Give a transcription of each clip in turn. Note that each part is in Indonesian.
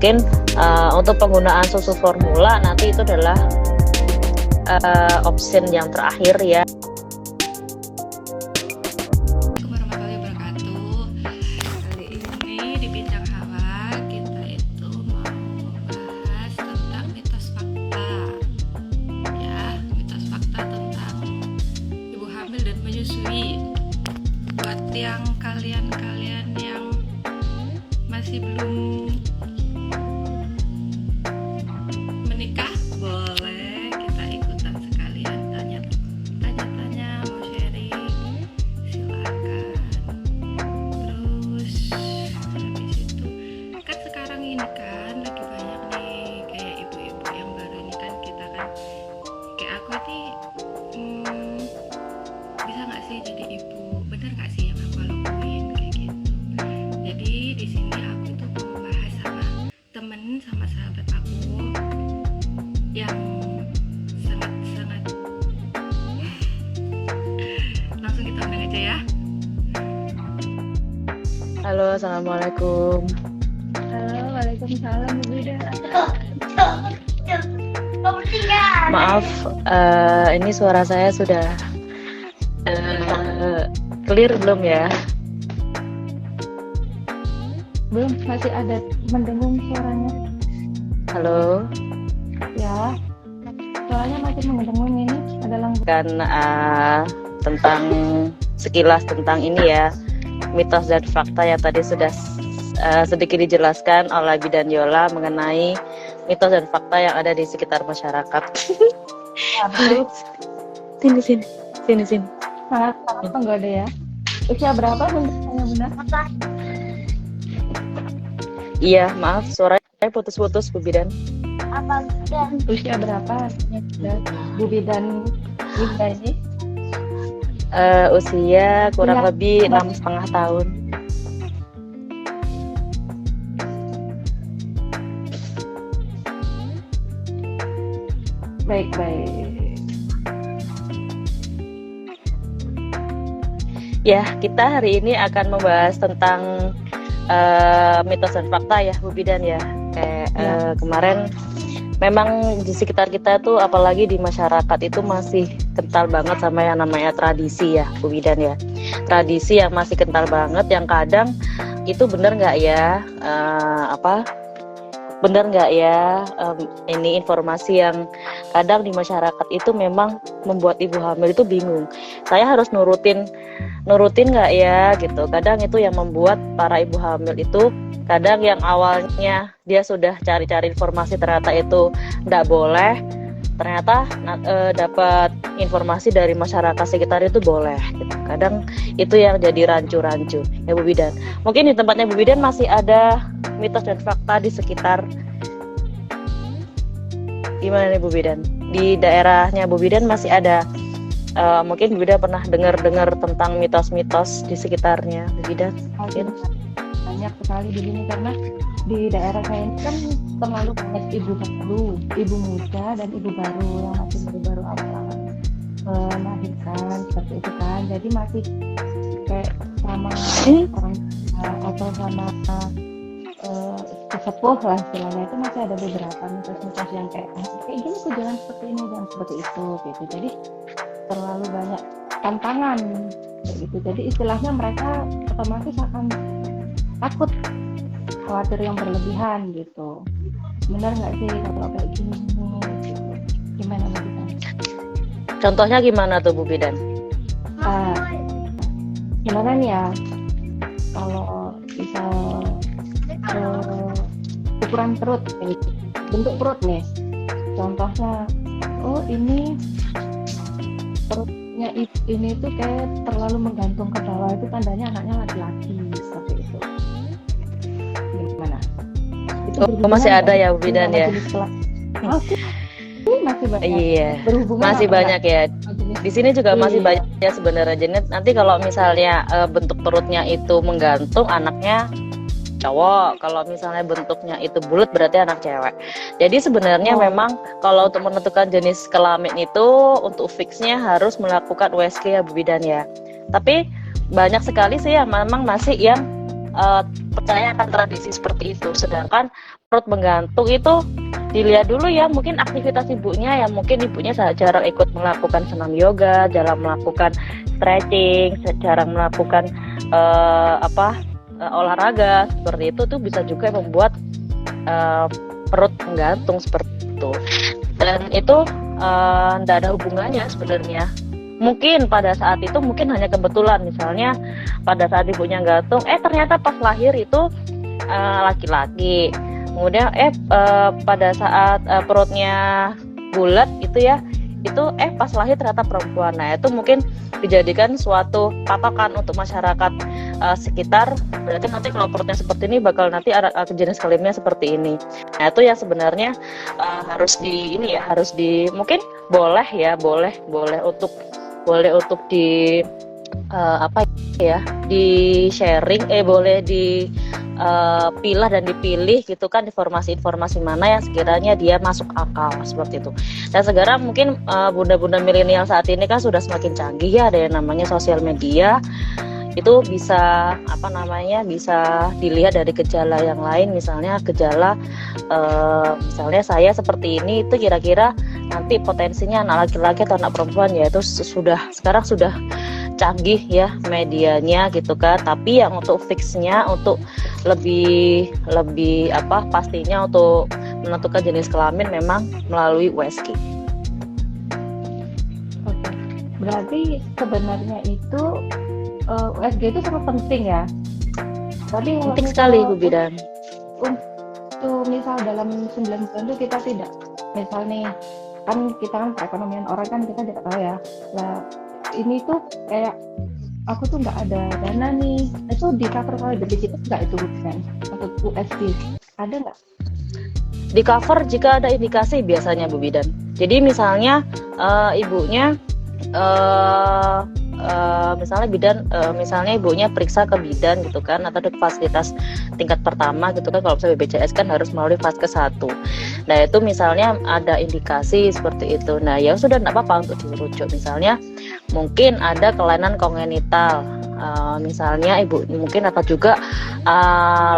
mungkin untuk penggunaan susu formula nanti itu adalah option yang terakhir ya. Warahmatullahi wabarakatuh. Kali ini di Bincang Hawa kita itu mau bahas tentang mitos fakta. Ya, mitos fakta tentang ibu hamil dan menyusui. Buat yang kalian yang masih belum menikah, boleh kita ikutan sekalian tanya-tanya, mau sharing, silakan. Terus habis itu kan sekarang ini kan lagi banyak nih kayak ibu-ibu yang baru ini kan, kita kan kayak aku nih, bisa nggak sih jadi ibu, bener nggak sih yang aku lakuin kayak gitu. Jadi di sini aku tuh mau bahas sama temen, sama sahabat aku yang sangat langsung kita undang aja ya. Halo, assalamualaikum. Halo, waalaikumsalam Bu Bida. Maaf, ini suara saya sudah clear belum ya? Belum, masih ada mendengung suaranya. Halo, Ya, suaranya masih mendengung ini. Ada lampu. kan tentang sekilas tentang ini ya, mitos dan fakta yang tadi sudah sedikit dijelaskan oleh Bidan Yola mengenai mitos dan fakta yang ada di sekitar masyarakat. Betul. Sini. Sangat enggak ada ya. Usia berapa Bunda? Iya, maaf suaranya putus-putus Bu Bidan. Usia berapa? Bu Bidan ini? Usia kurang Iya. lebih 6,5 tahun. Baik. Ya, kita hari ini akan membahas tentang mitos dan fakta ya Bu Bidan ya. Kayak kemarin memang di sekitar kita tuh, apalagi di masyarakat itu masih kental banget sama yang namanya tradisi ya Bu Bidan ya. Tradisi yang masih kental banget, yang kadang itu bener nggak ya, bener nggak ya, ini informasi yang kadang di masyarakat itu memang membuat ibu hamil itu bingung. Saya harus nurutin nggak ya gitu. Kadang itu yang membuat para ibu hamil itu, kadang yang awalnya dia sudah cari-cari informasi ternyata itu nggak boleh, ternyata dapat informasi dari masyarakat sekitar itu boleh gitu. Kadang itu yang jadi rancu-rancu ya Bu Bidan. Mungkin di tempatnya Bu Bidan masih ada mitos dan fakta di sekitar, gimana nih Bu Bidan? Di daerahnya Bu Bidan masih ada, mungkin Bu Bidan pernah dengar tentang mitos-mitos di sekitarnya Bu Bidan? Mungkin Banyak sekali di sini karena di daerah saya ini kan terlalu banyak ibu baru, ibu muda dan ibu baru yang masih baru awal-awal melahirkan seperti itu kan. Jadi masih kayak sama orang tua atau sama sesepuh lah istilahnya, itu masih ada beberapa mitos-mitos yang kayak gini tuh, jangan seperti ini, jangan seperti itu gitu. Jadi terlalu banyak tantangan kayak gitu. Jadi istilahnya mereka otomatis akan takut, khawatir yang berlebihan gitu. Benar nggak sih kalau kayak gini gitu? Gimana Bu Bidan? contohnya gimana tuh Bu Bidan? Sebenarnya nih ya, kalau misal ukuran perut, bentuk perut nih, contohnya, oh ini perutnya ini tuh kayak terlalu menggantung ke bawah, itu tandanya anaknya laki-laki seperti itu. Gimana? Itu Masih ada ya Bu Bidan ya? Masih banyak. Iya, Berhubungan masih apa banyak ya. Di sini juga masih Iya. banyak ya sebenarnya. Jadi nanti kalau misalnya bentuk perutnya itu menggantung, anaknya cowok. Kalau misalnya bentuknya itu bulat, berarti anak cewek. Jadi sebenarnya memang kalau untuk menentukan jenis kelamin itu, untuk fixnya harus melakukan USG ya Bu Bidan ya. Tapi banyak sekali sih yang memang masih yang percaya akan tradisi seperti itu. Sedangkan perut menggantung itu dilihat dulu ya, mungkin aktivitas ibunya ya, mungkin ibunya jarang ikut melakukan senam yoga, jarang melakukan stretching, jarang melakukan olahraga seperti itu, tuh bisa juga membuat perut menggantung seperti itu. Dan itu tidak ada hubungannya sebenarnya. Mungkin pada saat itu mungkin hanya kebetulan, misalnya pada saat ibunya gantung, ternyata pas lahir itu laki-laki. Kemudian pada saat perutnya bulat itu ya, itu pas lahir ternyata perempuan. Nah, itu mungkin dijadikan suatu patokan untuk masyarakat sekitar. Berarti nanti kalau perutnya seperti ini bakal nanti jenis kelaminnya seperti ini. Nah, itu yang sebenarnya harus mungkin boleh untuk di di sharing, boleh di pilah dan dipilih gitu kan, informasi-informasi mana yang sekiranya dia masuk akal seperti itu. Dan sekarang mungkin bunda-bunda milenial saat ini kan sudah semakin canggih ya, ada yang namanya sosial media. Itu bisa bisa dilihat dari gejala yang lain, misalnya gejala misalnya saya seperti ini, itu kira-kira nanti potensinya anak laki-laki atau anak perempuan, ya itu sekarang sudah canggih ya medianya gitu kan. Tapi yang untuk fixnya, untuk lebih pastinya untuk menentukan jenis kelamin memang melalui USG. Oke. Berarti sebenarnya itu USG itu sangat penting ya. Tapi penting sekali Bu Bidan. Untuk misal dalam 9 bulan itu kita tidak, misal nih kan kita kan perekonomian orang kan kita tidak tahu ya. Lah ini tuh kayak aku tuh nggak ada dana nih, itu di cover oleh BPJS nggak itu kan untuk USG, ada nggak? Di cover jika ada indikasi biasanya Bu Bidan. Jadi misalnya ibunya misalnya bidan, misalnya ibunya periksa ke bidan gitu kan, atau di fasilitas tingkat pertama gitu kan. Kalau misalnya BPJS kan harus melalui Vaskes 1. Nah itu misalnya ada indikasi seperti itu, nah ya sudah tidak apa-apa untuk dirujuk. Misalnya mungkin ada kelainan kongenital, misalnya ibu mungkin, atau juga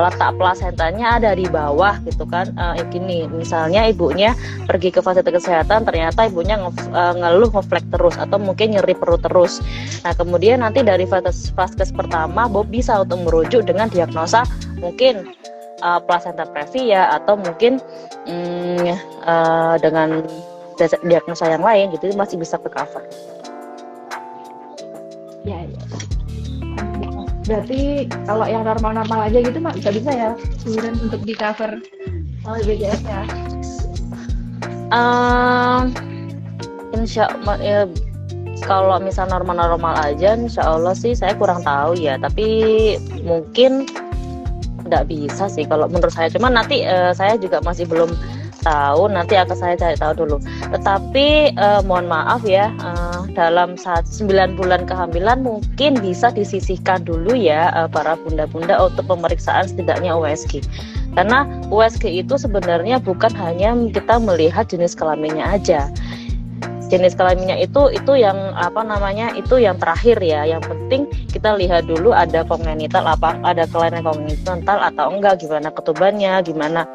letak plasentanya ada di bawah gitu kan. Gini misalnya ibunya pergi ke fasilitas kesehatan, ternyata ibunya ngeluh ngeflek terus, atau mungkin nyeri perut terus. Nah kemudian nanti dari Vaskes pertama Bob bisa untuk merujuk dengan diagnosa mungkin plasenta previa, atau mungkin dengan diagnosa yang lain gitu, masih bisa ke cover. Ya. Berarti kalau yang normal-normal aja gitu mah nggak bisa ya, kemudian untuk di cover oleh BPJS ya? Insya Allah ya, kalau misal normal-normal aja insya Allah sih, saya kurang tahu ya, tapi mungkin nggak bisa sih kalau menurut saya. Cuman nanti saya juga masih belum tahu, nanti akan saya cari tahu dulu. Tetapi mohon maaf ya, dalam 9 bulan kehamilan mungkin bisa disisihkan dulu ya para bunda-bunda untuk pemeriksaan setidaknya USG. Karena USG itu sebenarnya bukan hanya kita melihat jenis kelaminnya aja. Jenis kelaminnya itu yang itu yang terakhir ya. Yang penting kita lihat dulu ada kongenital, ada kelainan kongenital atau enggak, gimana ketubannya, gimana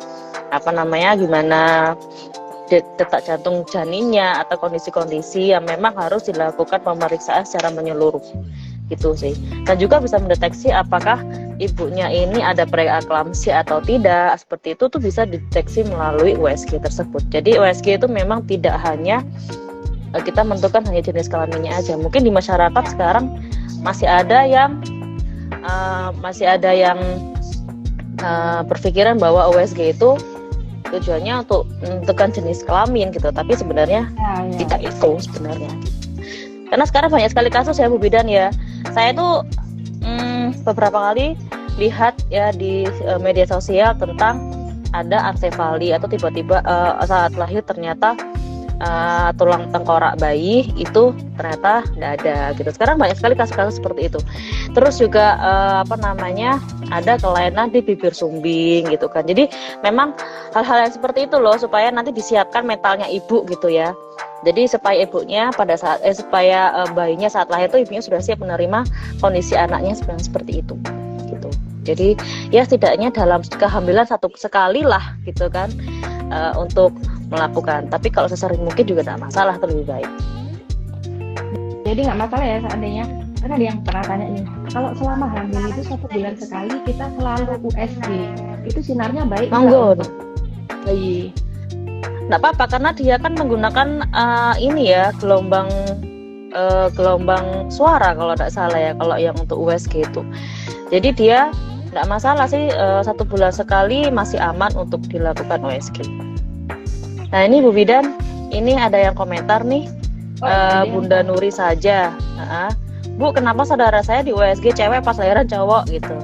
detak jantung janinnya, atau kondisi-kondisi yang memang harus dilakukan pemeriksaan secara menyeluruh gitu sih. Dan juga bisa mendeteksi apakah ibunya ini ada preeklamsia atau tidak. Seperti itu tuh bisa dideteksi melalui USG tersebut. Jadi USG itu memang tidak hanya kita menentukan hanya jenis kelaminnya aja. Mungkin di masyarakat sekarang masih ada yang berpikiran bahwa USG itu tujuannya untuk menentukan jenis kelamin gitu, tapi sebenarnya tidak itu sebenarnya. Karena sekarang banyak sekali kasus ya Bu Bidan ya. Saya tuh beberapa kali lihat ya di media sosial tentang ada ansefali, atau tiba-tiba saat lahir ternyata tulang tengkorak bayi itu ternyata tidak ada gitu. Sekarang banyak sekali kasus-kasus seperti itu. Terus juga ada kelainan di bibir sumbing gitu kan. Jadi memang hal-hal yang seperti itu loh, supaya nanti disiapkan mentalnya ibu gitu ya. Jadi supaya ibunya bayinya saat lahir itu ibunya sudah siap menerima kondisi anaknya seperti itu gitu. Jadi ya setidaknya dalam kehamilan satu sekali lah gitu kan untuk melakukan. Tapi kalau sesering mungkin juga tidak masalah, lebih baik. Jadi nggak masalah ya seandainya, karena ada yang pernah tanya nih, kalau selama hamil itu 1 bulan sekali kita selalu USG, itu sinarnya baik nggak Monggo. untuk bayi? Nggak apa-apa karena dia kan menggunakan ini ya gelombang suara kalau tidak salah ya, kalau yang untuk USG itu. Jadi dia tidak masalah sih, 1 bulan sekali masih aman untuk dilakukan USG. Nah ini Bu Bidan, ini ada yang komentar nih, Bunda Nuri saja. Bu, kenapa saudara saya di USG cewek pas lahiran cowok gitu?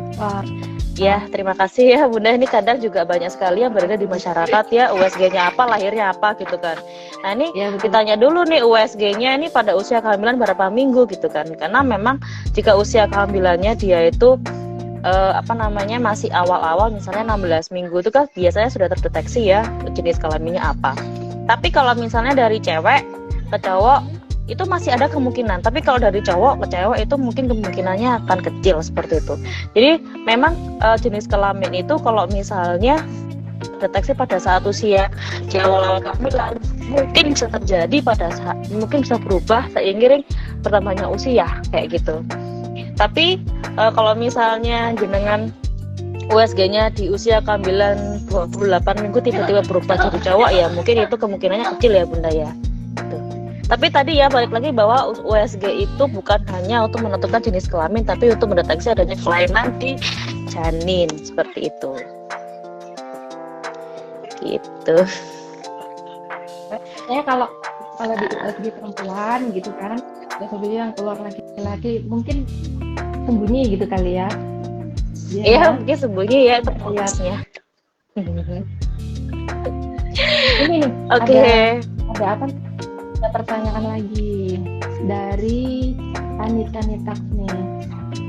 Ya, terima kasih ya Bunda. Ini kadang juga banyak sekali yang berada di masyarakat ya, USG-nya apa, lahirnya apa gitu kan. Nah ini Ya, ditanya dulu nih USG-nya ini pada usia kehamilan berapa minggu gitu kan. Karena memang jika usia kehamilannya dia itu masih awal-awal, misalnya 16 minggu itu kan biasanya sudah terdeteksi ya jenis kelaminnya apa. Tapi kalau misalnya dari cewek ke cowok itu masih ada kemungkinan, tapi kalau dari cowok ke cewek itu mungkin kemungkinannya akan kecil seperti itu. Jadi memang jenis kelamin itu kalau misalnya deteksi pada saat usia di awal kehamilan mungkin bisa terjadi pada saat, mungkin bisa berubah seiring bertambahnya usia kayak gitu. Tapi kalau misalnya jenengan USG-nya di usia kehamilan 28 minggu tiba-tiba berubah jadi cowok, ya mungkin itu kemungkinannya kecil ya Bunda ya. Gitu. Tapi tadi ya balik lagi bahwa USG itu bukan hanya untuk menentukan jenis kelamin, tapi untuk mendeteksi adanya kelainan di janin seperti itu. Gitu. Saya kalau di USG perempuan gitu kan, biasanya yang keluar laki-laki mungkin sembunyi gitu kali ya. Iya, mungkin sembunyi ya itu prosesnya. Ini nih, Oke. Ada apa? Ada pertanyaan lagi dari Anita Nitax nih.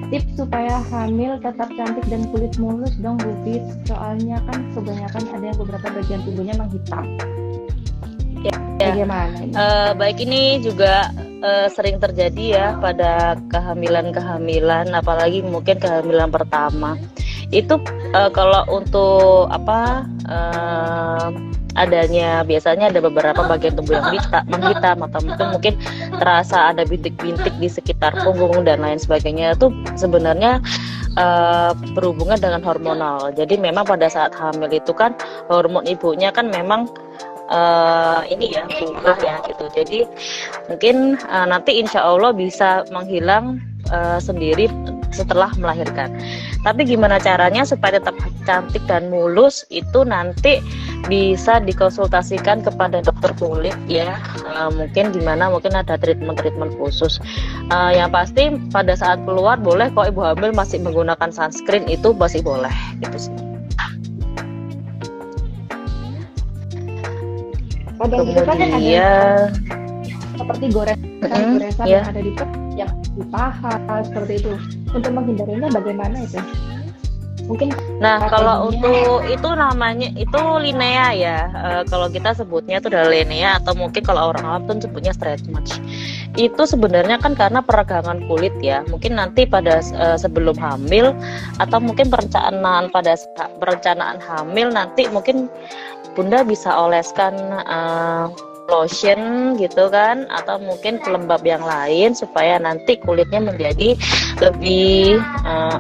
Tips supaya hamil tetap cantik dan kulit mulus dong Bu Fit. Soalnya kan kebanyakan ada yang beberapa bagian tubuhnya menghitam. Bagaimana ini? Baik, ini juga sering terjadi ya pada kehamilan-kehamilan, apalagi mungkin kehamilan pertama. Itu kalau untuk adanya biasanya ada beberapa bagian tubuh yang menghitam atau mungkin terasa ada bintik-bintik di sekitar punggung dan lain sebagainya. Itu sebenarnya berhubungan dengan hormonal. Jadi memang pada saat hamil itu kan hormon ibunya kan memang ini ya berubah ya gitu. Jadi mungkin nanti insya Allah bisa menghilang sendiri setelah melahirkan. Tapi gimana caranya supaya tetap cantik dan mulus, itu nanti bisa dikonsultasikan kepada dokter kulit ya. Mungkin ada treatment khusus. Yang pasti pada saat keluar boleh kok ibu hamil masih menggunakan sunscreen, itu masih boleh gitu sih. Kemudian seperti goresan yang ada di yang di paha seperti itu. Untuk menghindarinya bagaimana itu? Mungkin kalau untuk itu namanya itu linea ya. Kalau kita sebutnya itu adalah linea, atau mungkin kalau orang awam tuh sebutnya stretch marks. Itu sebenarnya kan karena peregangan kulit ya. Mungkin nanti pada sebelum hamil atau mungkin perencanaan hamil nanti mungkin Bunda bisa oleskan lotion gitu kan, atau mungkin pelembab yang lain supaya nanti kulitnya menjadi lebih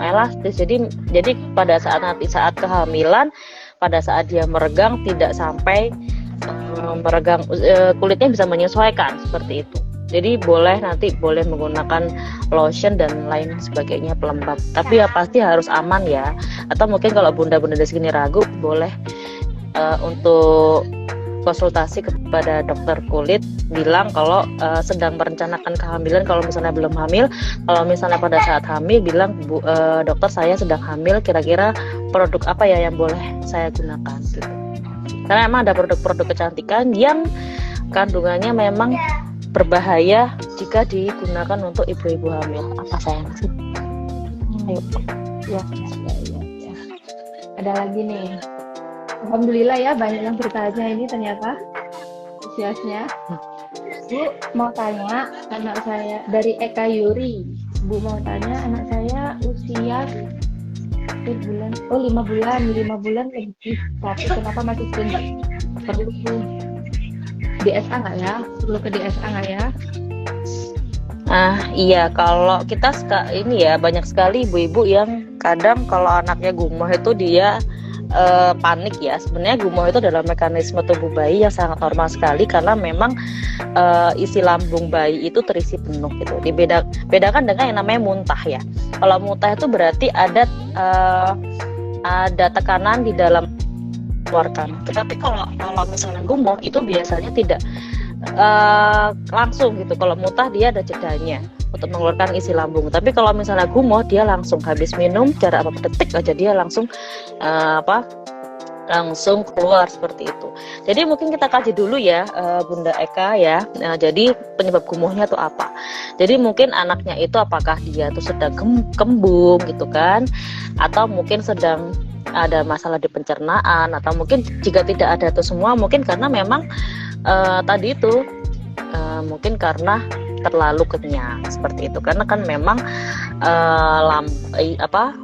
elastis. Jadi pada saat kehamilan, pada saat dia meregang tidak sampai meregang, kulitnya bisa menyesuaikan seperti itu. Jadi boleh menggunakan lotion dan lain sebagainya, pelembab. Tapi ya pasti harus aman ya. Atau mungkin kalau bunda-bunda di sini ragu, boleh untuk konsultasi kepada dokter kulit, bilang kalau sedang merencanakan kehamilan. Kalau misalnya belum hamil, kalau misalnya pada saat hamil bilang, dokter saya sedang hamil, kira-kira produk apa ya yang boleh saya gunakan gitu. Karena memang ada produk-produk kecantikan yang kandungannya memang berbahaya jika digunakan untuk ibu-ibu hamil. Apa sayang sih? Ayo. Ya. Ada lagi nih. Alhamdulillah ya, banyak yang bertanya ini ternyata antusiasnya. Bu mau tanya, anak saya dari Eka Yuri. Bu mau tanya, anak saya usia 1 bulan, oh 5 bulan lebih. Tapi kenapa masih tinggi? Perlu DSA nggak ya? Perlu ke DSA nggak ya? Iya, kalau kita ini ya banyak sekali ibu-ibu yang kadang kalau anaknya gumoh itu dia panik ya. Sebenarnya gumoh itu adalah mekanisme tubuh bayi yang sangat normal sekali karena memang isi lambung bayi itu terisi penuh gitu. Bedakan dengan yang namanya muntah ya. Kalau muntah itu berarti ada tekanan di dalam keluarkan. Tetapi kalau misalnya gumoh itu biasanya tidak langsung gitu. Kalau muntah dia ada jedanya untuk mengeluarkan isi lambung. Tapi kalau misalnya gumoh dia langsung habis minum jarak beberapa detik aja dia langsung langsung keluar seperti itu. Jadi mungkin kita kaji dulu ya Bunda Eka ya. Nah, jadi penyebab gumohnya itu apa? Jadi mungkin anaknya itu apakah dia tuh sedang kembung gitu kan? Atau mungkin sedang ada masalah di pencernaan, atau mungkin jika tidak ada itu semua mungkin karena memang tadi itu mungkin karena terlalu kenyang seperti itu, karena kan memang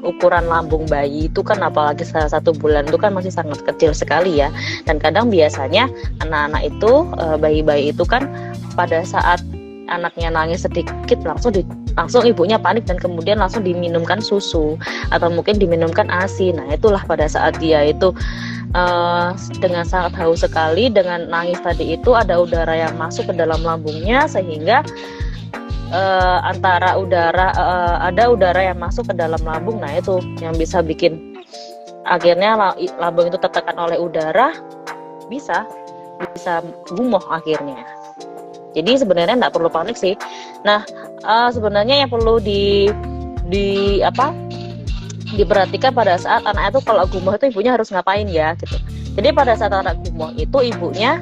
ukuran lambung bayi itu kan apalagi 1 bulan itu kan masih sangat kecil sekali ya, dan kadang biasanya anak-anak itu bayi-bayi itu kan pada saat anaknya nangis sedikit langsung ibunya panik dan kemudian langsung diminumkan susu atau mungkin diminumkan ASI. Nah itulah pada saat dia itu dengan sangat haus sekali, dengan nangis tadi itu ada udara yang masuk ke dalam lambungnya sehingga ada udara yang masuk ke dalam lambung. Nah itu yang bisa bikin akhirnya lambung itu tertekan oleh udara, bisa gumoh akhirnya. Jadi sebenarnya nggak perlu panik sih. Nah sebenarnya yang perlu diperhatikan pada saat anak itu kalau gumoh itu ibunya harus ngapain ya gitu. Jadi pada saat anak gumoh itu ibunya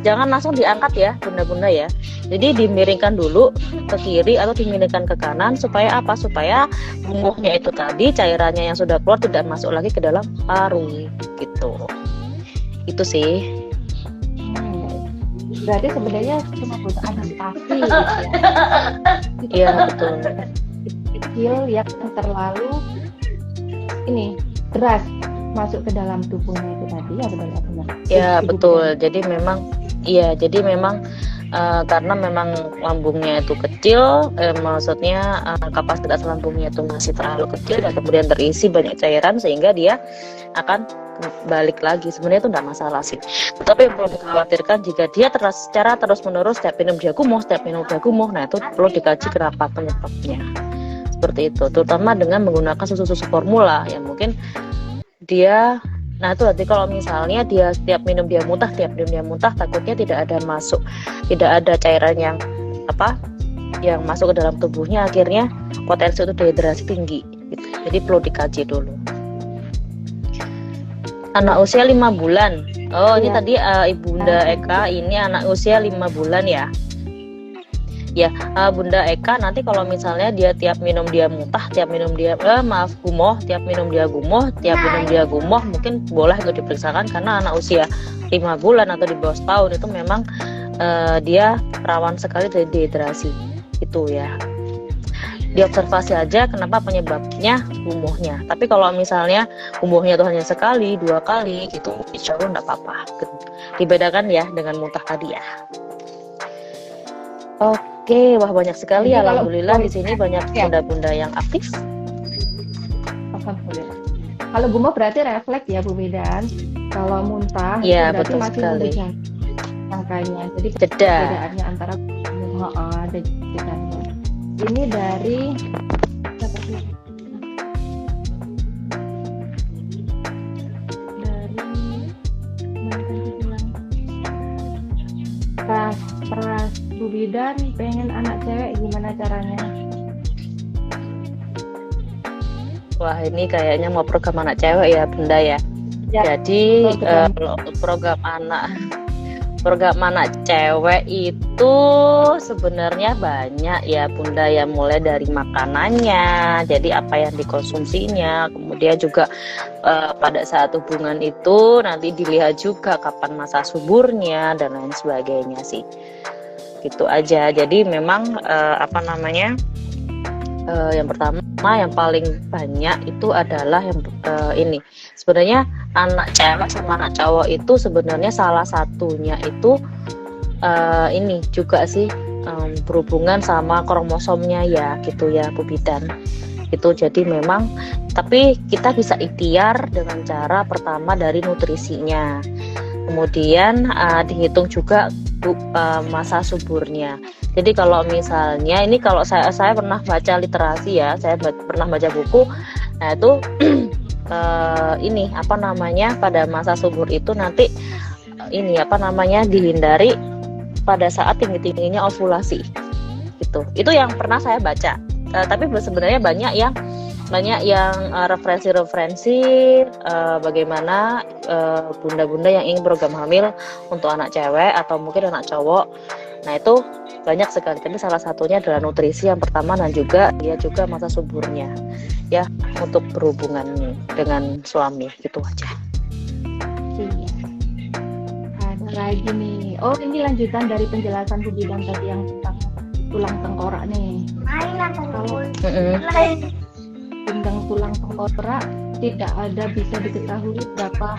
jangan langsung diangkat ya bunda-bunda ya. Jadi dimiringkan dulu ke kiri atau dimiringkan ke kanan supaya apa? Supaya gumohnya itu tadi cairannya yang sudah keluar tidak masuk lagi ke dalam paru gitu. Itu sih. Berarti sebenarnya cuma butuh adaptasi gitu ya. Iya betul. Kecil yang terlalu ini deras masuk ke dalam tubuhnya itu tadi ya benar-benar. Ya betul. Jadi memang karena memang lambungnya itu kecil, maksudnya kapasitas lambungnya itu masih terlalu kecil dan kemudian terisi banyak cairan sehingga dia akan balik lagi. Sebenarnya itu tidak masalah sih. Tetapi yang perlu dikhawatirkan jika dia secara terus-menerus setiap minum dia gumoh, nah itu perlu dikaji kenapa penyebabnya. Seperti itu, terutama dengan menggunakan susu formula yang mungkin dia. Nah itu nanti kalau misalnya dia setiap minum dia muntah, takutnya tidak ada cairan yang masuk ke dalam tubuhnya, akhirnya potensi untuk dehidrasi tinggi gitu. Jadi perlu dikaji dulu. Anak usia 5 bulan. Oh ini tadi Ibunda Eka ini anak usia 5 bulan ya. Ya, Bunda Eka nanti kalau misalnya dia tiap minum dia muntah, gumoh, tiap minum dia gumoh, mungkin boleh untuk diperiksakan karena anak usia 5 bulan atau di bawah setahun itu memang dia rawan sekali dari dehidrasi itu ya. Diobservasi aja kenapa penyebabnya gumohnya. Tapi kalau misalnya gumohnya itu hanya sekali, 2 kali gitu, insya Allah enggak apa-apa. Dibedakan ya dengan muntah tadi ya. Oke, wah banyak sekali. Jadi alhamdulillah di sini banyak bunda-bunda yang aktif. Alhamdulillah. Kalau gumoh berarti refleks ya Bu Medan. Kalau muntah ya, berarti betul masih sekali. Angkanya. Jadi jeda. Perbedaannya antara ada jedanya. Ini dari Pras Bu Bidan pengen anak cewek gimana caranya? Wah ini kayaknya mau program anak cewek ya Bunda ya. Jadi program anak cewek itu sebenarnya banyak ya Bunda ya, mulai dari makanannya, jadi apa yang dikonsumsinya, kemudian juga pada saat hubungan itu nanti dilihat juga kapan masa suburnya dan lain sebagainya sih. Gitu aja. Jadi memang Yang pertama, yang paling banyak itu adalah yang ini. Sebenarnya anak cewek sama anak cowok itu sebenarnya salah satunya itu ini juga sih berhubungan sama kromosomnya ya gitu ya Bu Bidan. Itu jadi memang, tapi kita bisa ikhtiar dengan cara pertama dari nutrisinya. Kemudian dihitung juga masa suburnya. Jadi kalau misalnya ini, kalau saya pernah baca literasi ya, saya pernah baca buku. Nah itu ini apa namanya, pada masa subur itu nanti ini apa namanya dihindari pada saat tinggi-tingginya ovulasi. Gitu. Itu yang pernah saya baca. Tapi sebenarnya banyak yang referensi bagaimana bunda-bunda yang ingin program hamil untuk anak cewek atau mungkin anak cowok. Nah itu banyak sekali, tapi salah satunya adalah nutrisi yang pertama, dan juga masa suburnya ya, untuk berhubungan dengan suami. Gitu aja. Iya. Ada lagi nih, oh ini lanjutan dari penjelasan Bu Bidan tadi yang tentang tulang tengkorak nih. Kalau gendang tulang tengkorak tidak ada bisa diketahui berapa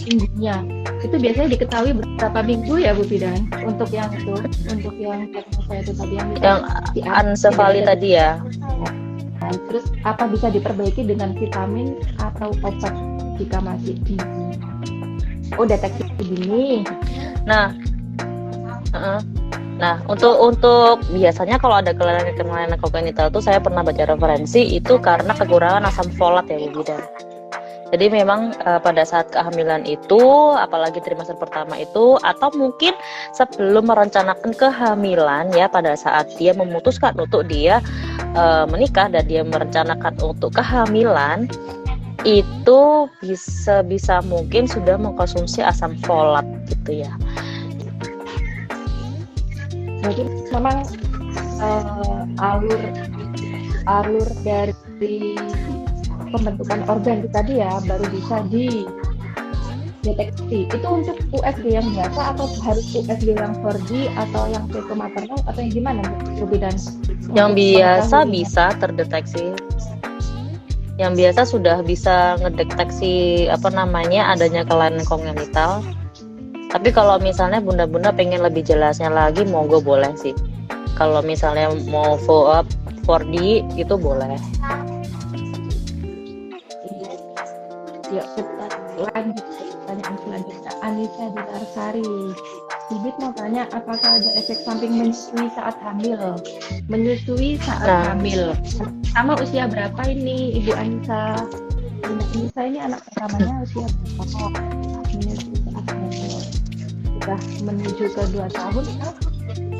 minggunya. Itu biasanya diketahui berapa minggu ya Bu Bidan? Untuk yang itu, untuk yang saya itu tadi yang ancefali tadi ya. Nah, terus apa bisa diperbaiki dengan vitamin atau obat jika masih di deteksi dini? Nah, untuk biasanya kalau ada kelainan kongenital itu saya pernah baca referensi itu karena kekurangan asam folat ya Bu Bidan. Jadi memang pada saat kehamilan itu, apalagi trimester pertama itu, atau mungkin sebelum merencanakan kehamilan ya, pada saat dia memutuskan untuk dia menikah dan dia merencanakan untuk kehamilan, itu bisa mungkin sudah mengkonsumsi asam folat gitu ya. Jadi memang alur dari pembentukan organ itu tadi ya baru bisa dideteksi. Itu untuk USG yang biasa atau harus USG yang 4D atau yang maternal atau yang gimana Bu Bidan? Yang biasa bisa terdeteksi. Yang biasa sudah bisa ngedeteksi adanya kelainan kongenital. Tapi kalau misalnya bunda-bunda pengen lebih jelasnya lagi, monggo boleh sih. Kalau misalnya mau follow up 4D itu boleh. Yuk kita lanjut pertanyaan selanjutnya. Anissa Ditarsari, Bibit mau tanya apakah ada efek samping menyusui saat hamil? Hamil. Sama usia berapa ini Ibu Anissa? Anissa ini anak pertamanya usia berapa? Menyusui saat hamil. Sudah menuju ke 2 tahun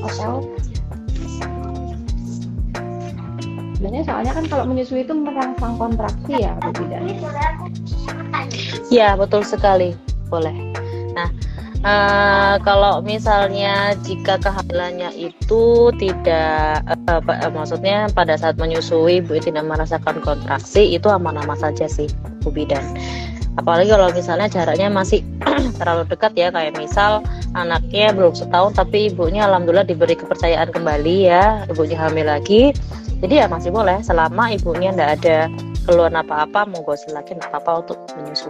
atau? Sebenarnya soalnya kan kalau menyusui itu merangsang kontraksi ya, atau tidak? Ya, betul sekali. Boleh. Nah, kalau misalnya jika kehamilannya itu tidak, maksudnya pada saat menyusui ibu tidak merasakan kontraksi, itu aman-aman saja sih, Bu Bidan. Apalagi kalau misalnya jaraknya masih terlalu dekat ya, kayak misal anaknya belum setahun tapi ibunya alhamdulillah diberi kepercayaan kembali ya, ibunya hamil lagi. Jadi ya masih boleh, selama ibunya tidak ada keluhan apa-apa, monggo silakan apa-apa untuk menyusui.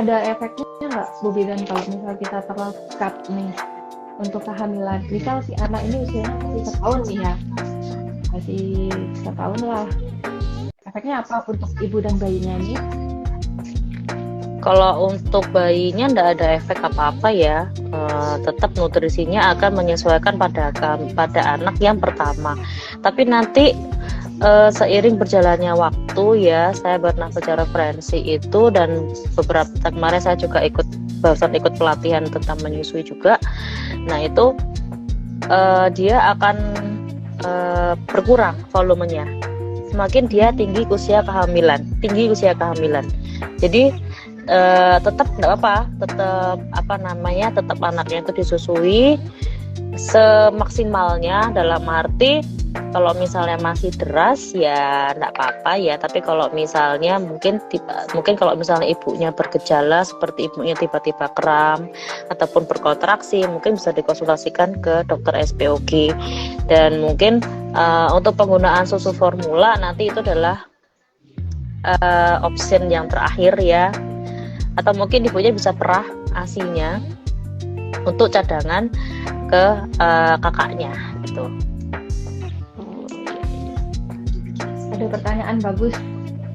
Ada efeknya nggak Bu Bidan kalau misal kita terlekap nih untuk kehamilan? Misal si anak ini usianya masih setahun nih ya, masih setahun lah. Efeknya apa untuk ibu dan bayinya nih? Kalau untuk bayinya tidak ada efek apa-apa ya, tetap nutrisinya akan menyesuaikan pada anak yang pertama. Tapi nanti seiring berjalannya waktu ya, saya pernah baca referensi itu, dan beberapa kemarin saya juga ikut pelatihan tentang menyusui juga. Nah itu dia akan berkurang volumenya semakin dia tinggi usia kehamilan. Jadi tetap enggak apa, tetap anaknya itu disusui semaksimalnya, dalam arti kalau misalnya masih deras ya enggak apa-apa ya, tapi kalau misalnya mungkin kalau misalnya ibunya bergejala seperti ibunya tiba-tiba kram ataupun berkontraksi, mungkin bisa dikonsultasikan ke dokter SPOG. Dan mungkin untuk penggunaan susu formula nanti itu adalah option yang terakhir ya, atau mungkin ibunya bisa perah ASI-nya untuk cadangan ke kakaknya gitu. Ada pertanyaan bagus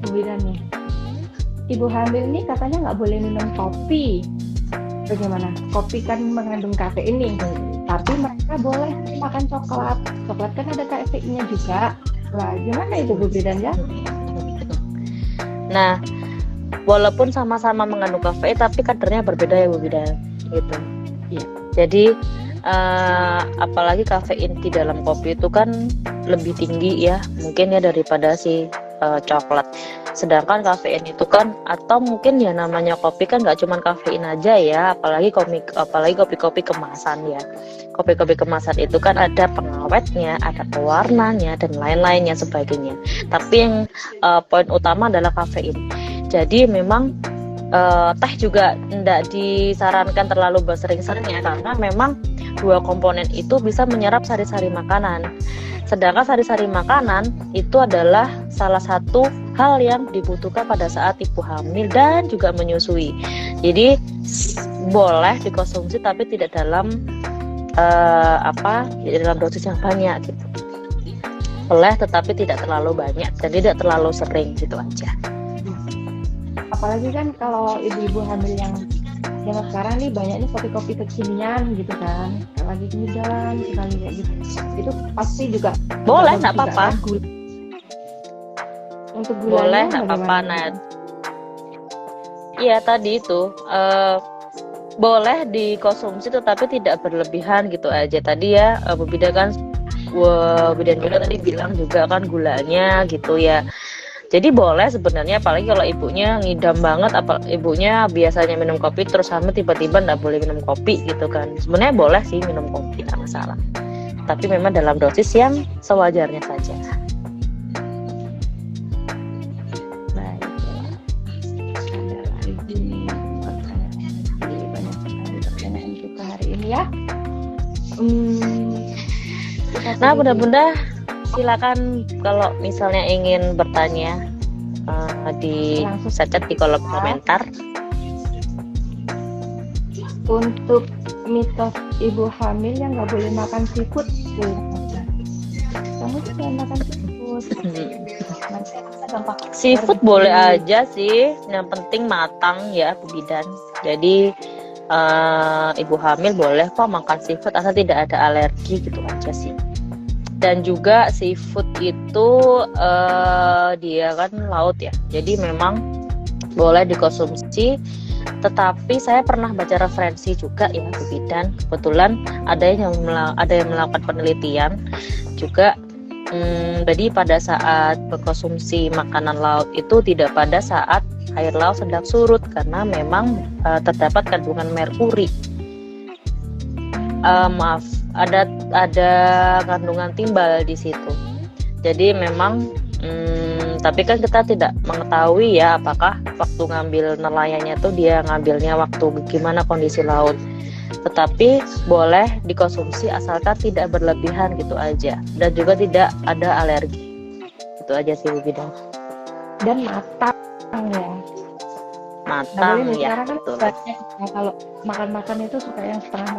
Bu Bidan nih. Ibu hamil ini katanya nggak boleh minum kopi. Bagaimana? Kopi kan mengandung kafein nih. Tapi mereka boleh makan coklat. Coklat kan ada kafeinnya juga. Lah, gimana itu Bu Bidan ya? Nah, walaupun sama-sama mengandung kafein, tapi kadarnya berbeda ya Bu Bidan, gitu. Iya. Jadi apalagi kafein di dalam kopi itu kan lebih tinggi ya, mungkin ya daripada si coklat. Sedangkan kafein itu kan, atau mungkin ya namanya kopi kan nggak cuma kafein aja ya, apalagi kopi-kopi kemasan ya. Kopi-kopi kemasan itu kan ada pengawetnya, ada pewarnanya dan lain-lainnya sebagainya. Tapi yang poin utama adalah kafein. Jadi memang teh juga tidak disarankan terlalu bersering-sering ya, karena memang dua komponen itu bisa menyerap sari-sari makanan. Sedangkan sari-sari makanan itu adalah salah satu hal yang dibutuhkan pada saat ibu hamil dan juga menyusui. Jadi boleh dikonsumsi tapi tidak dalam dalam dosis yang banyak gitu. Boleh tetapi tidak terlalu banyak dan tidak terlalu sering gitu aja. Apalagi kan kalau ibu-ibu hamil yang zaman sekarang nih banyaknya kopi-kopi kekinian gitu kan, lagi jalan sekali kayak gitu, itu pasti juga boleh, nggak apa-apa. Untuk gulanya boleh, nggak apa-apa. Nah, iya tadi itu boleh dikonsumsi tetapi tidak berlebihan gitu aja. Tadi ya Bu Bidan juga tadi bilang juga kan gulanya gitu ya. Jadi boleh sebenarnya, apalagi kalau ibunya ngidam banget, ibunya biasanya minum kopi terus hamil tiba-tiba nggak boleh minum kopi gitu kan. Sebenarnya boleh sih minum kopi, nggak masalah. Tapi memang dalam dosis yang sewajarnya saja. Baiklah. Ada lagi banyak sekali pertanyaan kita hari ini ya. Nah, Bunda-bunda silakan kalau misalnya ingin bertanya di chat di kolom komentar. Untuk mitos ibu hamil yang nggak boleh makan seafood, kamu juga makan seafood. Nanti gampang. Seafood boleh aja sih, yang penting matang ya Bu Bidan. Jadi ibu hamil boleh kok makan seafood asal tidak ada alergi gitu aja sih. Dan juga seafood itu dia kan laut ya, jadi memang boleh dikonsumsi. Tetapi saya pernah baca referensi juga ya Bu Bidan, kebetulan ada yang melakukan penelitian juga. Jadi pada saat berkonsumsi makanan laut itu tidak pada saat air laut sedang surut, karena memang terdapat kandungan merkuri. Ada kandungan timbal di situ. Jadi memang tapi kan kita tidak mengetahui ya apakah waktu ngambil nelayannya tuh dia ngambilnya waktu gimana kondisi laut. Tetapi boleh dikonsumsi asalkan tidak berlebihan gitu aja, dan juga tidak ada alergi. Itu aja sih Bu Bidan. Dan matang ya. Matang ya, sekarang kan betul. banyak ya, kalau makan itu suka yang setengah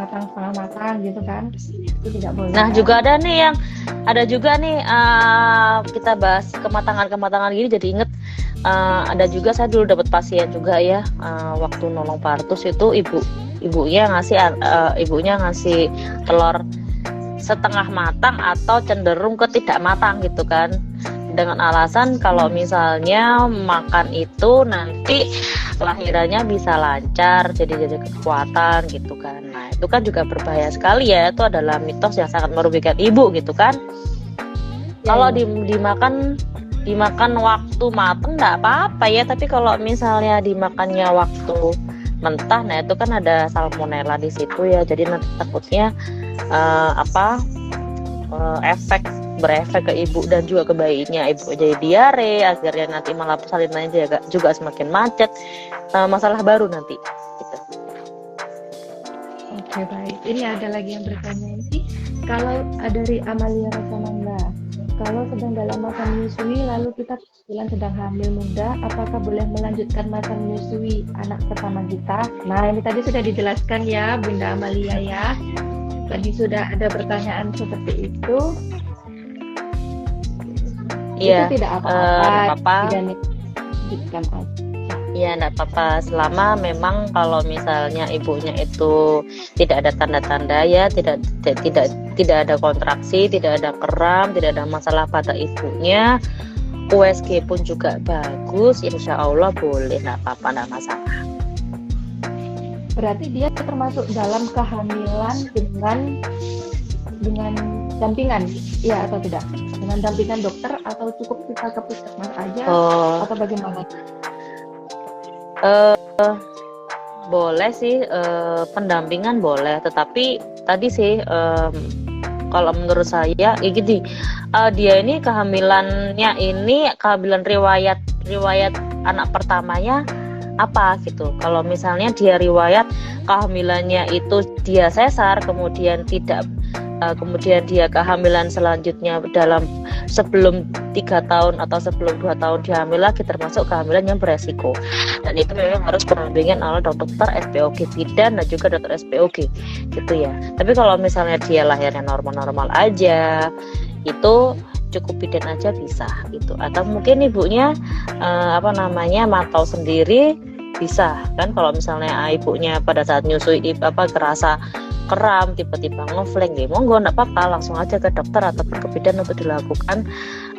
matang gitu kan, itu tidak boleh. Nah juga ada juga nih kita bahas kematangan gini jadi inget, ada juga saya dulu dapat pasien juga ya, waktu nolong partus itu ibunya ngasih telur setengah matang atau cenderung ke tidak matang gitu kan, dengan alasan kalau misalnya makan itu nanti lahirannya bisa lancar, jadi kekuatan gitu kan. Nah itu kan juga berbahaya sekali ya, itu adalah mitos yang sangat merugikan ibu gitu kan. Kalau dimakan waktu mateng nggak apa-apa ya, tapi kalau misalnya dimakannya waktu mentah, nah itu kan ada salmonella di situ ya, jadi nanti takutnya efek berefek ke ibu dan juga ke bayinya. Ibu jadi diare, akhirnya nanti malah salinannya juga semakin macet. Masalah baru nanti gitu. Oke, baik. Ini ada lagi yang bertanya ini. Kalau dari Amalia Rasamangga, kalau sedang dalam masa menyusui lalu kita bilang sedang hamil muda, apakah boleh melanjutkan masa menyusui anak pertama kita? Nah, ini tadi sudah dijelaskan ya Bunda Amalia ya. Tadi sudah ada pertanyaan seperti itu. Iya. Itu tidak apa-apa. Tidak lanjutkan aja. Iya, enggak apa-apa selama memang kalau misalnya ibunya itu tidak ada tanda-tanda ya, tidak ada kontraksi, tidak ada kram, tidak ada masalah pada ibunya, USG pun juga bagus, insya Allah boleh, enggak apa-apa, enggak masalah. Berarti dia termasuk dalam kehamilan dengan dampingan, ya atau tidak? Dengan dampingan dokter atau cukup kita ke puskesmas aja atau bagaimana? Boleh sih, pendampingan boleh, tetapi tadi sih kalau menurut saya gini, dia ini kehamilannya ini kehamilan riwayat anak pertamanya apa gitu. Kalau misalnya dia riwayat kehamilannya itu dia sesar, kemudian dia kehamilan selanjutnya dalam sebelum 3 tahun atau sebelum 2 tahun dihamil lagi, termasuk kehamilan yang beresiko, dan itu memang harus pendampingan oleh dokter SPOG bidan dan juga dokter SPOG gitu ya. Tapi kalau misalnya dia lahirnya normal-normal aja, itu cukup bidan aja bisa gitu, atau mungkin ibunya mantau sendiri bisa kan. Kalau misalnya ibunya pada saat nyusui kerasa kram, tiba-tiba ngefleng, monggo enggak apa-apa, langsung aja ke dokter atau ke bidan untuk dilakukan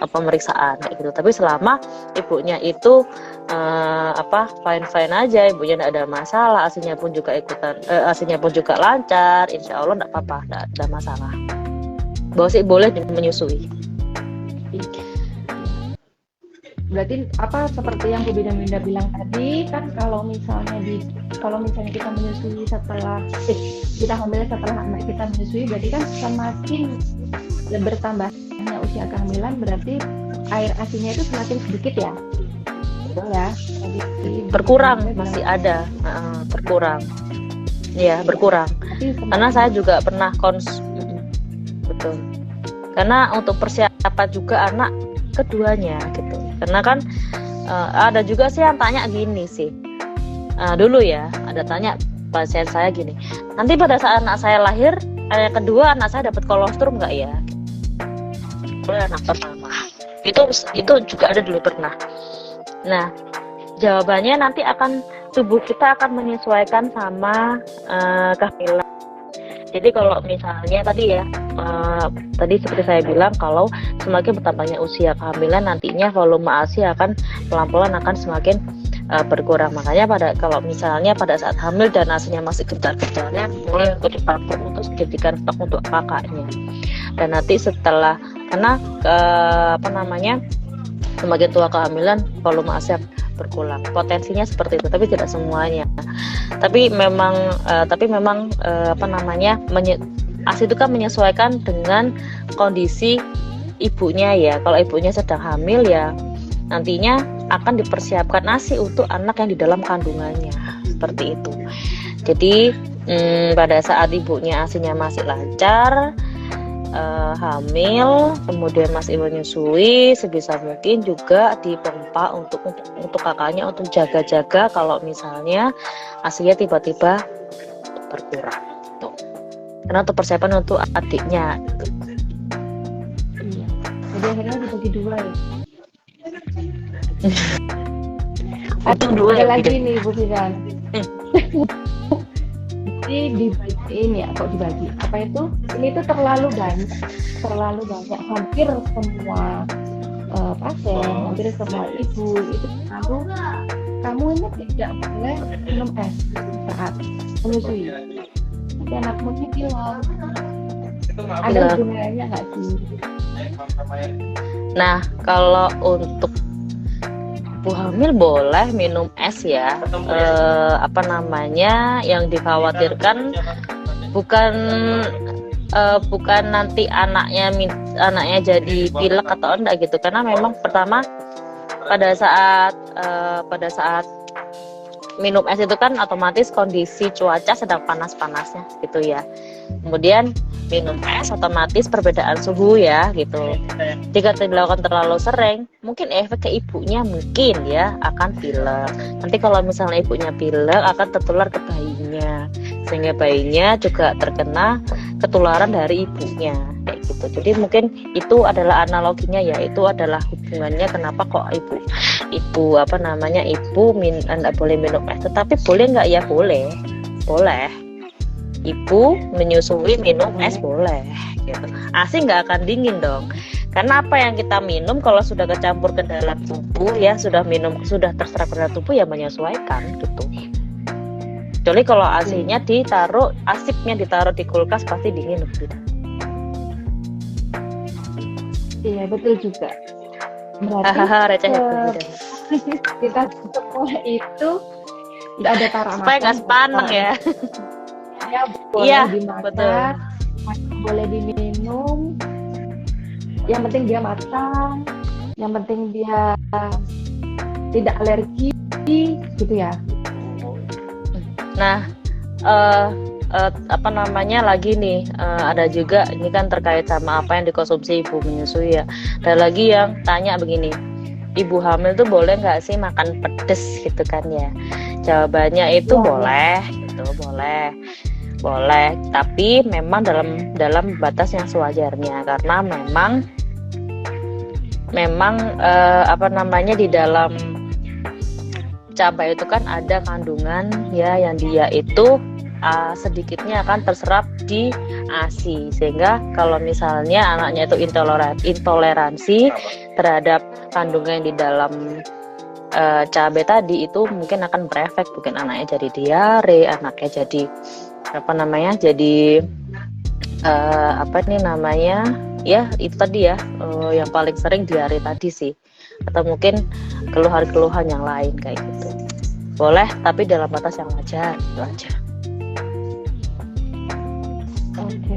pemeriksaan gitu. Tapi selama ibunya itu fine aja, ibunya enggak ada masalah, asinya pun juga lancar, insya Allah enggak apa-apa, enggak ada masalah. Boleh menyusui. Berarti seperti yang Bu Binda bilang tadi kan, kalau misalnya kita menyusui kita hamil setelah anak kita menyusui, berarti kan semakin bertambahnya usia kehamilan, berarti air asinya itu semakin sedikit ya, betul ya? Berkurang, masih ada berkurang ya, berkurang. Karena saya juga pernah betul, karena untuk persiapan juga anak keduanya gitu. Karena kan ada juga sih yang tanya gini sih, dulu ya ada tanya pasien saya gini, nanti pada saat anak saya lahir, yang kedua anak saya dapat kolostrum nggak ya? Oleh anak pertama itu juga ada dulu pernah. Nah, jawabannya nanti tubuh kita akan menyesuaikan sama kehamilan. Jadi kalau misalnya tadi seperti saya bilang, kalau semakin bertambahnya usia kehamilan, nantinya volume ASI akan pelan-pelan akan semakin berkurang. Makanya kalau misalnya pada saat hamil dan ASInya masih gencar-gencarnya, mulai untuk dipakai untuk dijadikan stok untuk kakaknya. Dan nanti setelah semakin tua kehamilan, volume ASI berkurang. Potensinya seperti itu, tapi tidak semuanya. Tapi memang ASI itu kan menyesuaikan dengan kondisi ibunya ya. Kalau ibunya sedang hamil ya, nantinya akan dipersiapkan ASI untuk anak yang di dalam kandungannya, seperti itu. Jadi pada saat ibunya ASInya masih lancar, hamil, kemudian masih menyusui, sebisa mungkin juga dipompa untuk kakaknya, untuk jaga-jaga kalau misalnya ASInya tiba-tiba berkurang. Tuh. Karena untuk persiapan untuk adiknya. Iya. Jadi akhirnya dibagi dua ya. Itu dua ada ya, lagi nih Bu Fidan. Ini dibagi ini tuh terlalu banyak, hampir semua pasien, hampir semua ibu itu selalu, kamu ini tidak boleh minum es saat menyusui, nanti anakmu ini hilang. Ada hubungannya nggak sih? Nah, kalau untuk ibu hamil boleh minum es ya. Yang dikhawatirkan bukan nanti anaknya anaknya jadi pilek atau enggak gitu, karena memang pertama pada saat minum es itu kan otomatis kondisi cuaca sedang panas-panasnya gitu ya. Kemudian minum es otomatis perbedaan suhu ya gitu. Jika dilakukan terlalu sering, mungkin efek ke ibunya mungkin ya akan pilek. Nanti kalau misalnya ibunya pilek akan tertular ke bayinya, sehingga bayinya juga terkena ketularan dari ibunya kayak gitu. Jadi mungkin itu adalah analoginya ya, itu adalah hubungannya kenapa kok ibu enggak boleh minum es, tetapi boleh nggak ya, boleh ibu menyusui minum es boleh gitu. ASI nggak akan dingin dong, karena apa yang kita minum kalau sudah kecampur ke dalam tubuh ya, sudah terserap ke dalam tubuh ya menyesuaikan gitu. Kecuali kalau asipnya ditaruh di kulkas pasti dingin gitu. Iya betul juga. Hahaha, receh ya kita semua itu nggak ada tarak supaya nggak sepaneng ya. Ya boleh Iya, dimakan, betul. boleh diminum. Yang penting dia matang, yang penting dia tidak alergi, gitu ya. Nah, lagi nih, ada juga ini kan terkait sama apa yang dikonsumsi ibu menyusui ya. Ada lagi yang tanya begini, ibu hamil tuh boleh nggak sih makan pedes gitu kan ya? Jawabannya itu boleh, gitu, boleh. Tapi memang dalam batas yang sewajarnya, karena memang di dalam cabai itu kan ada kandungan ya yang dia itu sedikitnya akan terserap di ASI, sehingga kalau misalnya anaknya itu intoleransi terhadap kandungan di dalam cabai tadi, itu mungkin akan berefek, mungkin anaknya jadi diare, anaknya jadi ya itu tadi ya, yang paling sering diare tadi sih, atau mungkin keluhan-keluhan yang lain kayak gitu. Boleh, tapi dalam batas yang wajar, itu aja. Oke,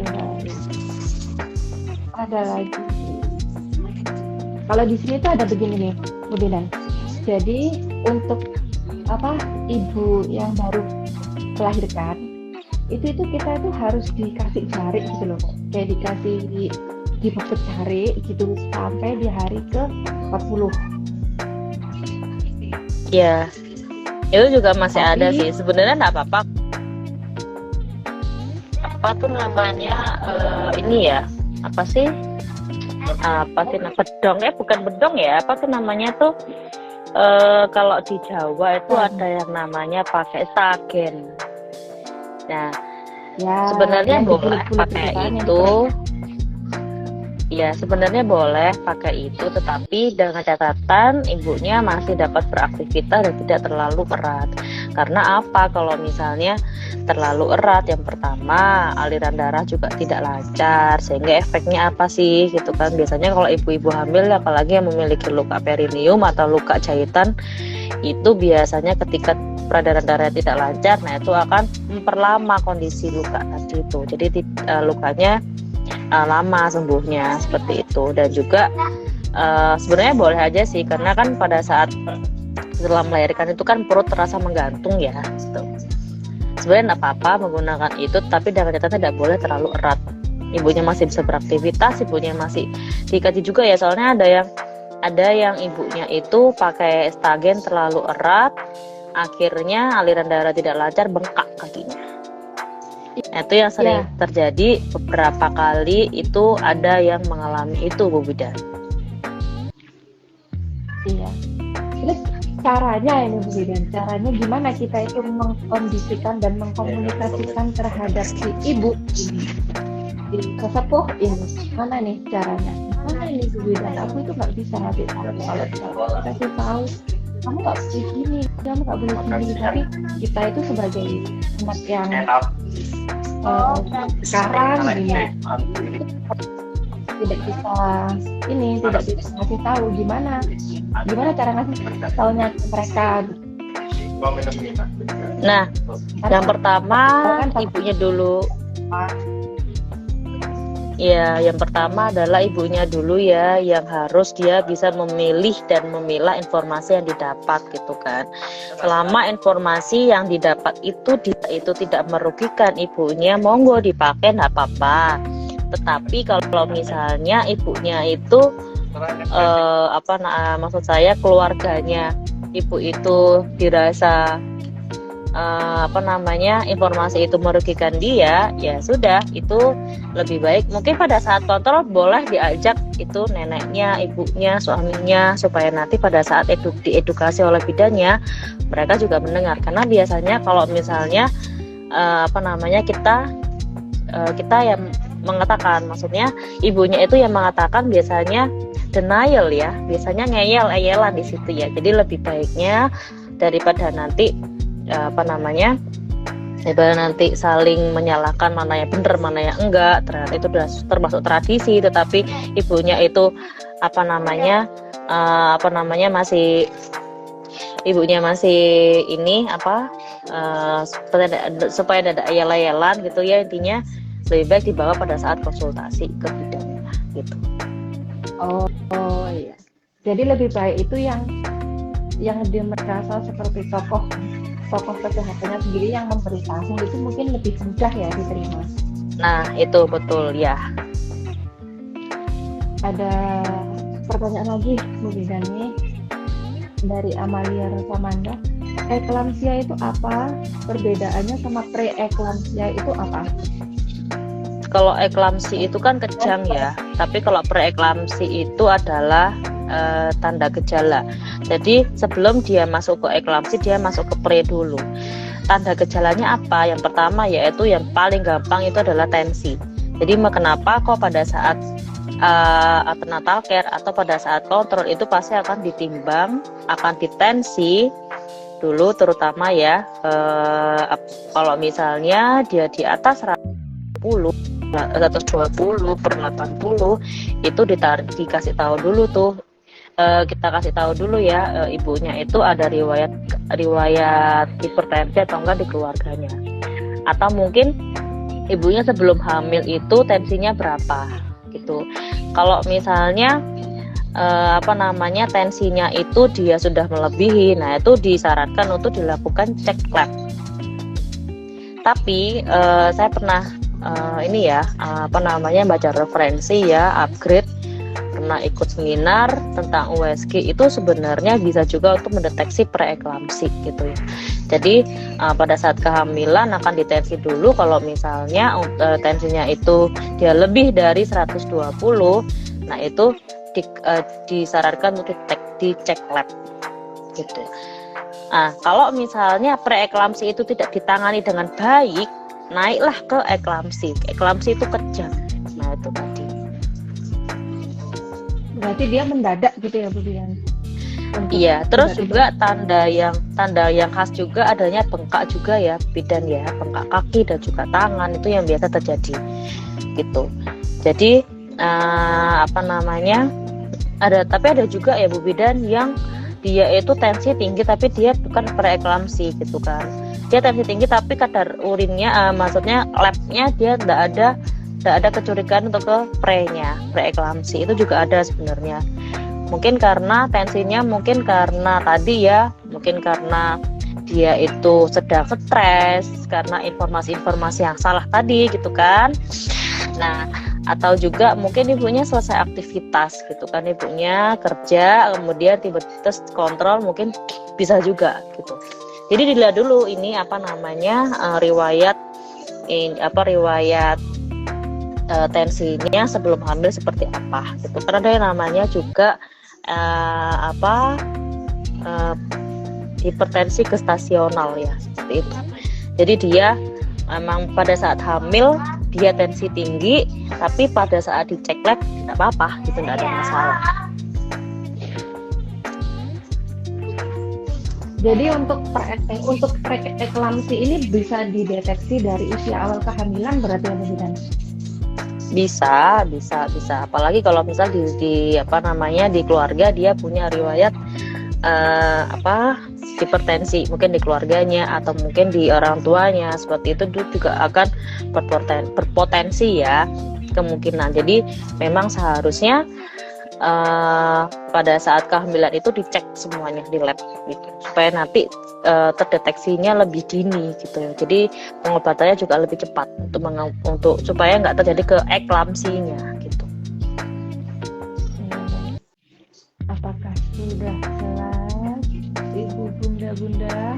ada lagi. Kalau di sini tuh ada begini nih, Bu Dinan. Jadi untuk ibu yang baru melahirkan, itu kita itu harus dikasih jari gitu loh, kayak dipepet jari gitu sampai di hari ke 40. Ya, itu juga masih ada sih. Sebenarnya nggak apa-apa. Apa tuh namanya ini ya? Apa sih bedong bukan bedong ya? Apa tuh namanya tuh? Kalau di Jawa itu ada yang namanya pakai stagen. Nah, ya, sebenarnya boleh pakai itu. Ya, sebenarnya boleh pakai itu, tetapi dengan catatan ibunya masih dapat beraktivitas dan tidak terlalu erat. Karena apa? Kalau misalnya terlalu erat, yang pertama aliran darah juga tidak lancar, sehingga efeknya apa sih gitu kan? Biasanya kalau ibu-ibu hamil, apalagi yang memiliki luka perineum atau luka jahitan, itu biasanya ketika peredaran darah tidak lancar, nah itu akan memperlama kondisi luka tadi itu. Jadi lukanya lama sembuhnya seperti itu. Dan juga sebenarnya boleh aja sih, karena kan pada saat setelah melahirkan itu kan perut terasa menggantung ya gitu. Sebenarnya tidak apa-apa menggunakan itu, tapi dengan catatan tidak boleh terlalu erat. Ibunya masih bisa beraktivitas, ibunya masih dikaji juga ya, soalnya ada yang ibunya itu pakai stagen terlalu erat, akhirnya aliran darah tidak lancar, bengkak kakinya. Nah, itu yang sering terjadi beberapa kali, itu ada yang mengalami itu, Bu Bidan. Iya. Terus caranya ini Bu Bidan, caranya gimana kita itu mengkondisikan dan mengkomunikasikan terhadap si ibu ini, di sesepuh ini, mana nih caranya? Mana ini Bu Bidan? Aku itu nggak bisa ngasih tahu. Kalau kasih tahu, kamu nggak boleh gini, kamu nggak boleh gini. Tapi kita itu sebagai umat yang sekarang ini tidak bisa ngasih tahu gimana cara ngasih tahunya ke mereka. Nah, yang pertama ibunya dulu Ya, yang pertama adalah ibunya dulu ya, yang harus dia bisa memilih dan memilah informasi yang didapat gitu kan. Selama informasi yang didapat itu tidak merugikan ibunya, monggo dipakai nggak apa-apa. Tetapi kalau misalnya ibunya itu maksud saya keluarganya ibu itu dirasa informasi itu merugikan dia, ya sudah, itu lebih baik mungkin pada saat kontrol boleh diajak itu neneknya, ibunya, suaminya, supaya nanti pada saat diedukasi oleh bidannya mereka juga mendengar. Karena biasanya kalau misalnya kita yang mengatakan, maksudnya ibunya itu yang mengatakan biasanya denial ya, biasanya ngeyel-eyelan di situ ya. Jadi lebih baiknya daripada nanti daripada nanti saling menyalahkan mana yang benar mana yang enggak, ternyata itu termasuk tradisi, tetapi ibunya itu masih ini supaya tidak ayel-ayelan gitu ya, intinya lebih baik dibawa pada saat konsultasi ke bidannya gitu. Oh iya. Jadi lebih baik itu yang dia merasa seperti tokoh kesehatannya sendiri yang memberitahu, itu mungkin lebih mudah ya diterima. Nah, itu betul ya. Ada pertanyaan lagi Bu Bidani dari Amalia Rosamanda. Eklamsia itu apa? Perbedaannya sama pre-eklamsia itu apa? Kalau eklamsi itu kan kejang ya, tapi kalau preeklamsi itu adalah tanda gejala. Jadi sebelum dia masuk ke eklamsi, dia masuk ke pre dulu. Tanda gejalanya apa? Yang pertama yaitu yang paling gampang itu adalah tensi. Jadi kenapa kok pada saat antenatal care atau pada saat kontrol itu pasti akan ditimbang, akan ditensi dulu, terutama ya kalau misalnya dia di atas 120 per 80 itu dikasih tahu dulu tuh, kita kasih tahu dulu ya, ibunya itu ada riwayat hipertensi atau enggak di keluarganya, atau mungkin ibunya sebelum hamil itu tensinya berapa gitu. Kalau misalnya tensinya itu dia sudah melebihi, nah itu disarankan untuk dilakukan cek lab. Tapi saya pernah baca referensi ya, upgrade, pernah ikut seminar tentang USG, itu sebenarnya bisa juga untuk mendeteksi preeklamsi gitu ya. Jadi pada saat kehamilan akan ditensi dulu, kalau misalnya tensinya itu dia lebih dari 120, nah itu disarankan untuk dicek lab gitu. Nah, kalau misalnya preeklamsi itu tidak ditangani dengan baik, naiklah ke eklamsi. Eklamsi itu kejang. Nah, itu tadi. Berarti dia mendadak gitu ya Bu Dian? Iya, terus juga tanda yang khas juga adanya bengkak juga ya, bidan ya, bengkak kaki dan juga tangan, itu yang biasa terjadi gitu. Jadi ada juga ya Bu Bidan yang dia itu tensi tinggi tapi dia bukan preeklamsi gitu kan. Dia tensi tinggi tapi kadar urinnya, maksudnya labnya dia tidak ada kecurigaan untuk ke preeklamsi, itu juga ada sebenarnya. Mungkin karena tensinya, mungkin karena tadi ya, mungkin karena dia itu sedang stres karena informasi-informasi yang salah tadi gitu kan. Nah, atau juga mungkin ibunya selesai aktivitas gitu kan, ibunya kerja kemudian tiba-tiba kontrol, mungkin bisa juga gitu. Jadi dilihat dulu ini riwayat tensinya sebelum hamil seperti apa gitu. Karena ada yang namanya juga hipertensi gestasional ya, seperti itu. Jadi dia memang pada saat hamil dia tensi tinggi, tapi pada saat dicek lab tidak apa-apa gitu, tidak ada masalah. Jadi untuk preeklamsi ini bisa dideteksi dari usia awal kehamilan berarti ya Bu Bidan? Bisa. Apalagi kalau misal di keluarga dia punya riwayat hipertensi, mungkin di keluarganya atau mungkin di orang tuanya, seperti itu juga akan berpotensi ya kemungkinan. Jadi memang seharusnya pada saat kehamilan itu dicek semuanya di lab gitu, supaya nanti terdeteksinya lebih dini gitu. Jadi pengobatannya juga lebih cepat untuk supaya nggak terjadi ke eklamsinya gitu. Apakah sudah jelas, ibu bunda-bunda?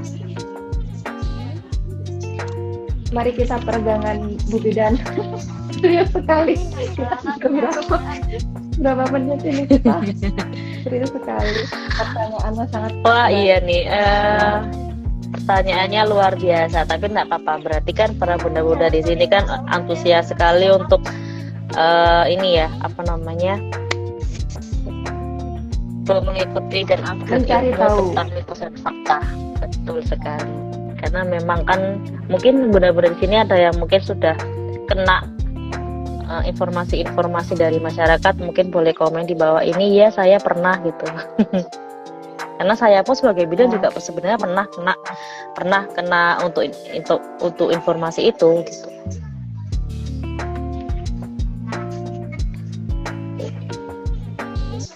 Mari kita peregangan Bu Bidan. Serius sekali. Kita berapa menit ini kita? Serius sekali. Pertanyaannya sangat. Wah iya nih, pertanyaannya luar biasa. Tapi nggak apa-apa. Berarti kan para bunda-bunda di sini kan antusias sekali untuk ini ya, apa namanya, mengikuti dan mencari tahu tentang mitos dan fakta. Betul sekali. Karena memang kan mungkin bunda-bunda di sini ada yang mungkin sudah kena informasi-informasi dari masyarakat, mungkin boleh komen di bawah ini ya saya pernah gitu. Karena saya pun sebagai bidan juga sebenarnya pernah kena untuk informasi itu gitu.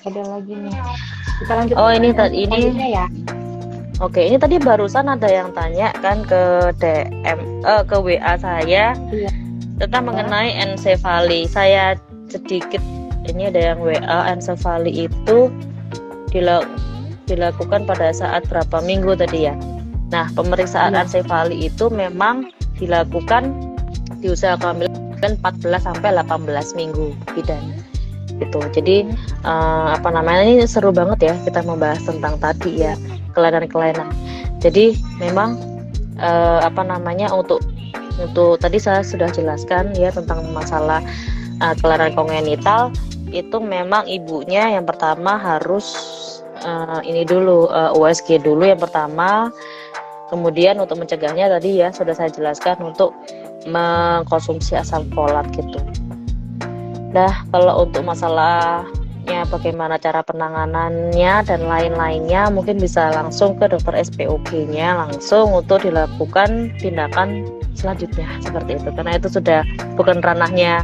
Ada lagi nih. Kita lanjut. Oh ini ya. Oke, ini tadi barusan ada yang tanya kan ke DM ke WA saya. Iya. Tentang mengenai ensefali. Saya sedikit ini ada yang WA, ensefali itu dilakukan pada saat berapa minggu tadi ya. Nah, pemeriksaan ensefali itu memang dilakukan di usia kehamilan 14 sampai 18 minggu bidan. Gitu. Jadi apa namanya, ini seru banget ya kita membahas tentang tadi ya, kelainan-kelainan. Jadi memang apa namanya, untuk tadi saya sudah jelaskan ya tentang masalah kelainan kongenital itu memang ibunya yang pertama harus ini dulu USG dulu yang pertama. Kemudian untuk mencegahnya tadi ya sudah saya jelaskan untuk mengkonsumsi asam folat gitu. Nah, kalau untuk masalahnya bagaimana cara penanganannya dan lain-lainnya, mungkin bisa langsung ke dokter SPOG-nya langsung untuk dilakukan tindakan selanjutnya seperti itu. Karena itu sudah bukan ranahnya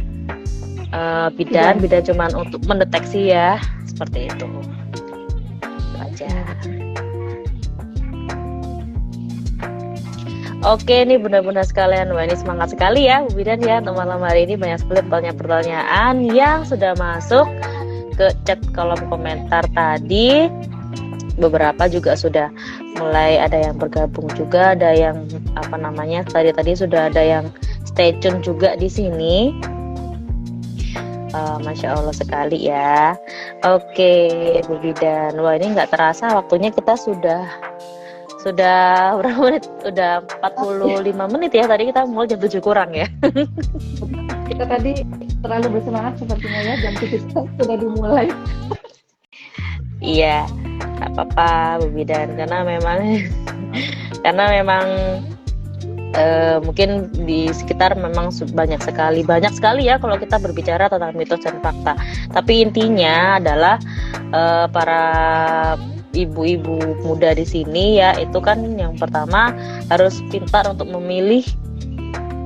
bidan cuman untuk mendeteksi ya, seperti itu. Itu aja. Oke, ini bunda-bunda sekalian, wah ini semangat sekali ya Bu Bidan ya untuk malam hari ini, banyak sekali pertanyaan yang sudah masuk ke chat kolom komentar tadi. Beberapa juga sudah mulai ada yang bergabung juga, ada yang apa namanya tadi sudah ada yang stay tune juga di sini. Masya Allah sekali ya. Oke Bu Bidan, wah ini nggak terasa waktunya kita sudah berapa menit? Udah 45 menit ya. Tadi kita mulai jam 7 kurang ya. Kita tadi terlalu bersemangat sepertinya ya, jam 7 sudah dimulai. Iya, gak apa-apa Bu Bidan, karena memang mungkin di sekitar memang banyak sekali ya kalau kita berbicara tentang mitos dan fakta. Tapi intinya adalah para ibu-ibu muda di sini ya, itu kan yang pertama harus pintar untuk memilih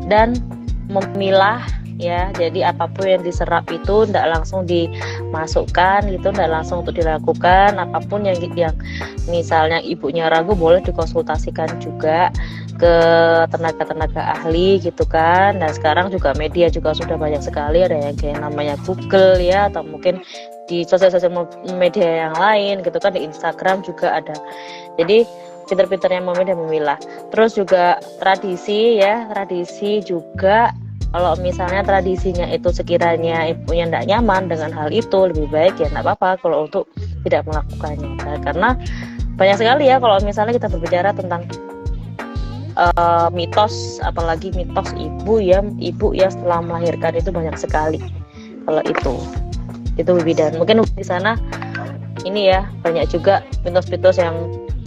dan memilah ya. Jadi apapun yang diserap itu tidak langsung dimasukkan gitu, tidak langsung untuk dilakukan. Apapun yang misalnya ibunya ragu, boleh dikonsultasikan juga ke tenaga ahli gitu kan. Dan sekarang juga media juga sudah banyak sekali, ada yang kayak namanya Google ya, atau mungkin di sosial media yang lain gitu kan, di Instagram juga ada. Jadi pinter-pinternya memilih dan memilah. Terus juga tradisi juga, kalau misalnya tradisinya itu sekiranya ibunya tidak nyaman dengan hal itu, lebih baik ya tidak apa-apa kalau untuk tidak melakukannya. Karena banyak sekali ya kalau misalnya kita berbicara tentang mitos, apalagi mitos ibu ya setelah melahirkan itu banyak sekali. Kalau itu Bidan, mungkin di sana ini ya banyak juga mitos-mitos yang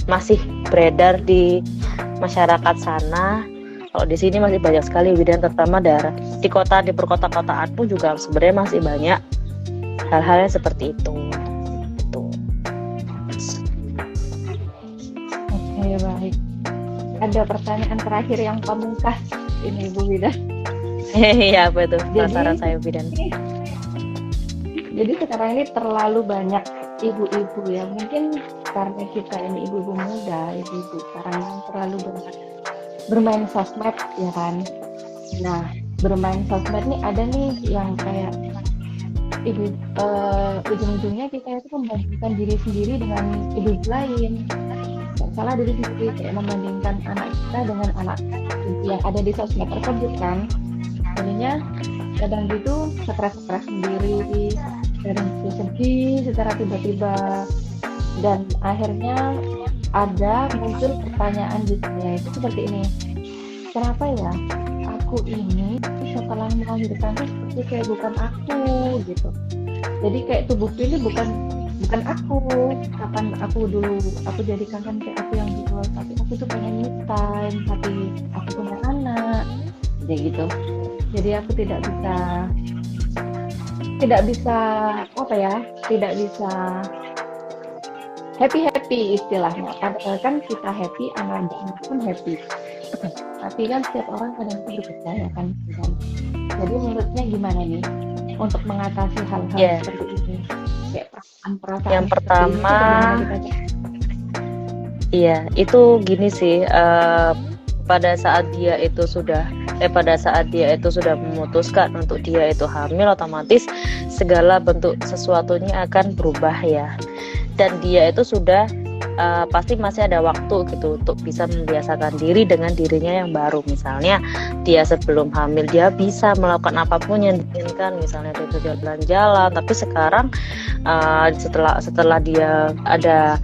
masih beredar di masyarakat sana. Kalau di sini masih banyak sekali Bidan, terutama di perkota-kotaan pun juga sebenarnya masih banyak hal-hal yang seperti itu. Oke, baik. Ada pertanyaan terakhir yang pamungkas ini Bu Bidan. Iya, apa itu? Jadi Penasaran saya, Bidan. Jadi sekarang ini terlalu banyak ibu-ibu ya, mungkin karena kita ini ibu-ibu muda, ibu-ibu sekarang kan terlalu banyak bermain sosmed ya kan. Nah, bermain sosmed nih ada nih yang kayak ibu ujung-ujungnya kita itu membandingkan diri sendiri dengan ibu lain. Nggak salah diri sendiri, kayak membandingkan anak kita dengan anak yang ada di sosmed tersebut kan. Jadinya kadang gitu stres-stres sendiri, kadang itu sedih secara tiba-tiba, dan akhirnya ada muncul pertanyaan di saya itu seperti ini, kenapa ya aku ini setelah melahirkan tuh seperti kayak bukan aku gitu. Jadi kayak tubuhku ini bukan aku, kapan aku dulu aku jadikan kan kayak aku yang dulu, tapi aku tuh pengen me time, tapi aku punya anak kayak gitu. Jadi aku tidak bisa apa ya, tidak bisa happy istilahnya. Padahal kan kita happy, anak pun happy. Tapi kan setiap orang kadang itu berbeda ya kan. Jadi menurutnya gimana nih untuk mengatasi hal-hal seperti ini? Kayak perasaan-perasaan Yang pertama, iya, itu gini sih, pada saat dia itu sudah memutuskan untuk dia itu hamil, otomatis segala bentuk sesuatunya akan berubah ya. Dan dia itu sudah pasti masih ada waktu gitu untuk bisa membiasakan diri dengan dirinya yang baru. Misalnya dia sebelum hamil dia bisa melakukan apapun yang diinginkan, misalnya dia bisa jalan-jalan, tapi sekarang setelah dia ada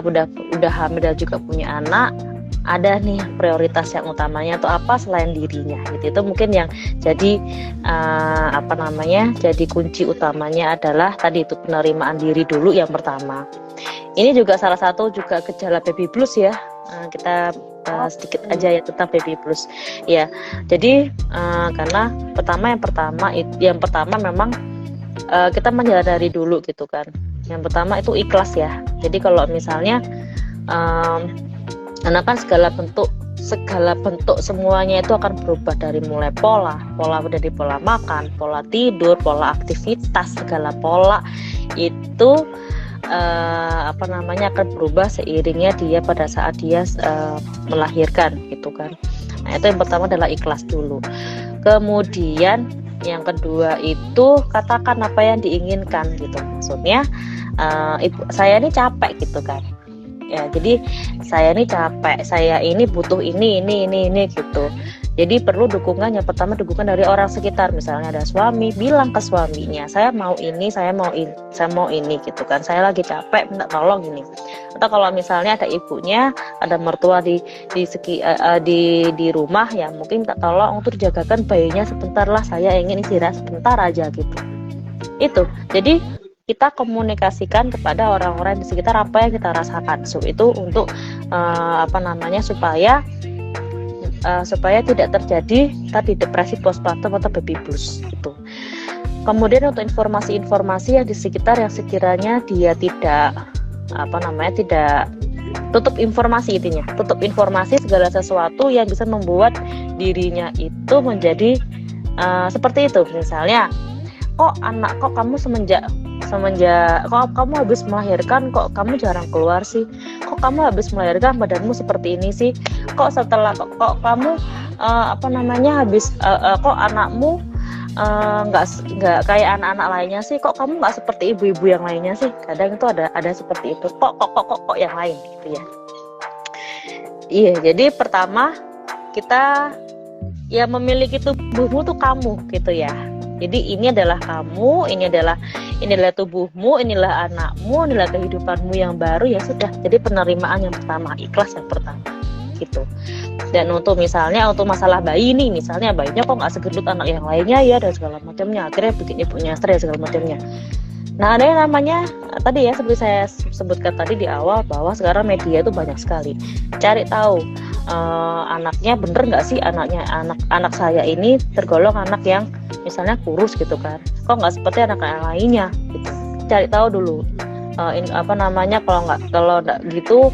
udah hamil dan juga punya anak, ada nih prioritas yang utamanya itu apa selain dirinya gitu. Itu mungkin yang jadi jadi kunci utamanya adalah tadi itu penerimaan diri dulu yang pertama. Ini juga salah satu juga gejala baby blues ya. Kita sedikit aja ya tentang baby blues ya. Jadi karena yang pertama memang kita menyadari dulu gitu kan. Yang pertama itu ikhlas ya. Jadi kalau misalnya karena kan segala bentuk semuanya itu akan berubah, dari mulai pola dari pola makan, pola tidur, pola aktivitas, segala pola itu akan berubah seiringnya dia pada saat dia melahirkan gitu kan. Nah, itu yang pertama adalah ikhlas dulu. Kemudian yang kedua itu katakan apa yang diinginkan gitu. Maksudnya saya ini capek gitu kan. Ya, jadi saya ini capek, saya ini butuh ini gitu. Jadi perlu dukungan, yang pertama dukungan dari orang sekitar. Misalnya ada suami, bilang ke suaminya, saya mau ini gitu kan. Saya lagi capek, minta tolong ini. Atau kalau misalnya ada ibunya, ada mertua di rumah ya, mungkin minta tolong untuk dijagakan bayinya sebentar lah, saya ingin istirahat sebentar aja gitu. Itu. Jadi kita komunikasikan kepada orang-orang di sekitar apa yang kita rasakan. So, itu untuk supaya tidak terjadi tadi depresi postpartum atau baby blues itu. Kemudian untuk informasi-informasi yang di sekitar yang sekiranya dia tidak tutup informasi, intinya tutup informasi segala sesuatu yang bisa membuat dirinya itu menjadi seperti itu. Misalnya, kok kamu semenjak kok kamu habis melahirkan kok kamu jarang keluar sih, kok kamu habis melahirkan badanmu seperti ini sih, kok kamu kok anakmu nggak kayak anak-anak lainnya sih, kok kamu nggak seperti ibu-ibu yang lainnya sih. Kadang itu ada seperti itu, kok yang lain gitu ya. Iya, jadi pertama kita ya memiliki tubuhmu tuh kamu gitu ya. Jadi ini adalah kamu, ini adalah tubuhmu, inilah anakmu, inilah kehidupanmu yang baru, ya sudah. Jadi penerimaan yang pertama, ikhlas yang pertama, gitu. Dan untuk masalah bayi nih, misalnya bayinya kok nggak segendut anak yang lainnya ya, dan segala macamnya, akhirnya bikin ibunya stres segala macamnya. Nah, ada yang namanya tadi ya, seperti saya sebutkan tadi di awal, bahwa sekarang media itu banyak sekali. Cari tahu anaknya bener nggak sih, anak saya ini tergolong anak yang misalnya kurus gitu kan, kok nggak seperti anak yang lainnya gitu. Cari tahu dulu kalau nggak gitu,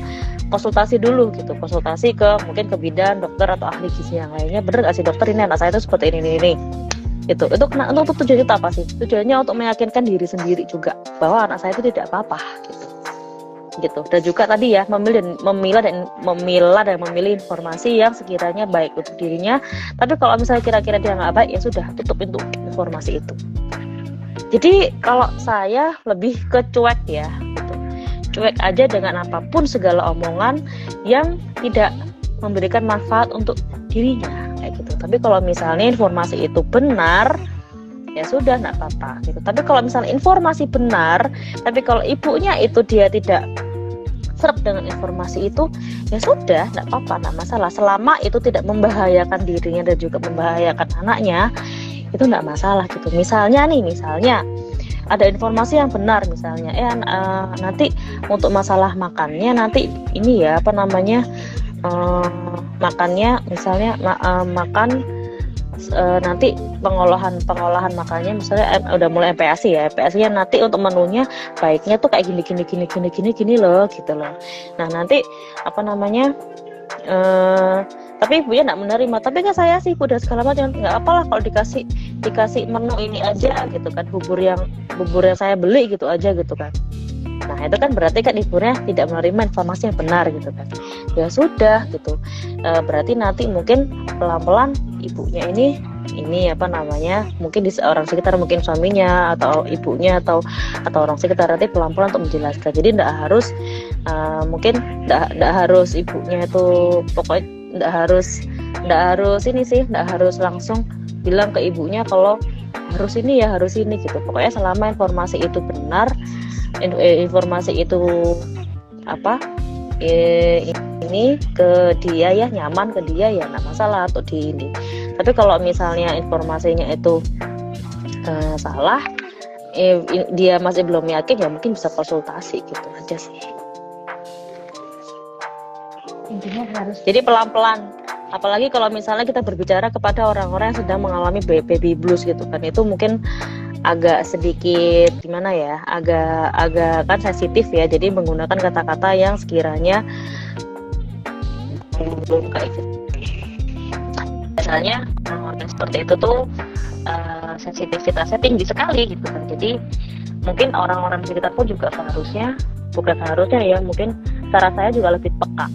konsultasi dulu gitu, konsultasi ke mungkin ke bidan, dokter atau ahli gizi yang lainnya, bener nggak sih dokter ini anak saya itu seperti ini gitu. Itu untuk tujuannya itu apa sih? Tujuannya untuk meyakinkan diri sendiri juga bahwa anak saya itu tidak apa-apa gitu. Dan juga tadi ya memilah dan memilih informasi yang sekiranya baik untuk dirinya. Tapi kalau misalnya kira-kira dia nggak baik, ya sudah, tutup untuk informasi itu. Jadi kalau saya lebih ke cuek ya gitu. Cuek aja dengan apapun segala omongan yang tidak memberikan manfaat untuk dirinya kayak gitu. Tapi kalau misalnya informasi itu benar, ya sudah, nggak apa-apa gitu. Tapi kalau misalnya informasi benar, tapi kalau ibunya itu dia tidak serap dengan informasi itu, ya sudah, nggak apa-apa, nggak masalah. Selama itu tidak membahayakan dirinya dan juga membahayakan anaknya, itu nggak masalah gitu. Misalnya ada informasi yang benar, misalnya nanti untuk masalah makannya nanti ini ya makannya misalnya makan nanti pengolahan makannya misalnya udah mulai MPASI-nya nanti untuk menunya baiknya tuh kayak gini loh gitu loh. Nah nanti tapi ibunya nggak menerima, tapi kan saya sih udah segala macam, nggak apalah kalau dikasih menu ini aja gitu kan, bubur yang saya beli gitu aja gitu kan. Nah itu kan berarti kan ibunya tidak menerima informasi yang benar gitu kan. Ya sudah gitu, berarti nanti mungkin pelan-pelan ibunya ini mungkin di orang sekitar, mungkin suaminya atau ibunya atau orang sekitar nanti pelan-pelan untuk menjelaskan. Jadi tidak harus ibunya itu, pokoknya tidak harus langsung bilang ke ibunya kalau harus ini gitu. Pokoknya selama informasi itu benar, informasi itu ini ke dia ya, nyaman ke dia ya nggak masalah untuk di ini. Tapi kalau misalnya informasinya itu salah, dia masih belum yakin, ya mungkin bisa konsultasi gitu aja sih. Intinya harus. Jadi pelan-pelan. Apalagi kalau misalnya kita berbicara kepada orang-orang yang sedang mengalami baby blues gitu kan, itu mungkin agak sedikit gimana ya, agak kan sensitif ya. Jadi menggunakan kata-kata yang sekiranya belum kayak gitu. Biasanya orang seperti itu tuh sensitivitasnya tinggi sekali gitu kan. Jadi mungkin orang-orang sekitar pun juga bukan seharusnya ya, mungkin cara saya juga lebih peka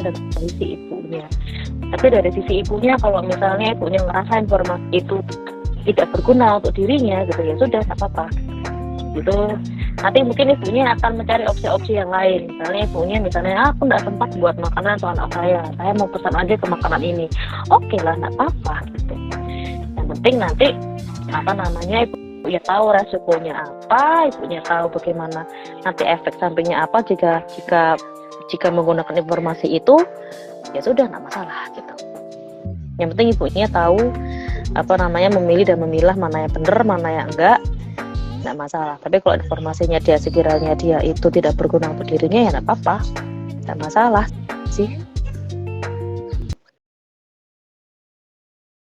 dari sisi ibunya. Tapi dari sisi ibunya, kalau misalnya ibunya ngerasa informasi itu tidak berguna untuk dirinya gitu, ya sudah, nggak apa-apa gitu. Nanti mungkin ibunya akan mencari opsi-opsi yang lain. Misalnya aku nggak sempat buat makanan untuk anak saya mau pesan aja ke makanan ini. Oke lah, nggak apa-apa gitu. Yang penting nanti ibu ya tahu resikonya apa, ibunya tahu bagaimana nanti efek sampingnya apa jika menggunakan informasi itu, ya sudah, nggak masalah gitu. Yang penting ibunya tahu memilih dan memilah mana yang benar, mana yang enggak, nggak masalah. Tapi kalau informasinya sekiranya dia itu tidak berguna untuk dirinya, ya nggak apa-apa, nggak masalah sih.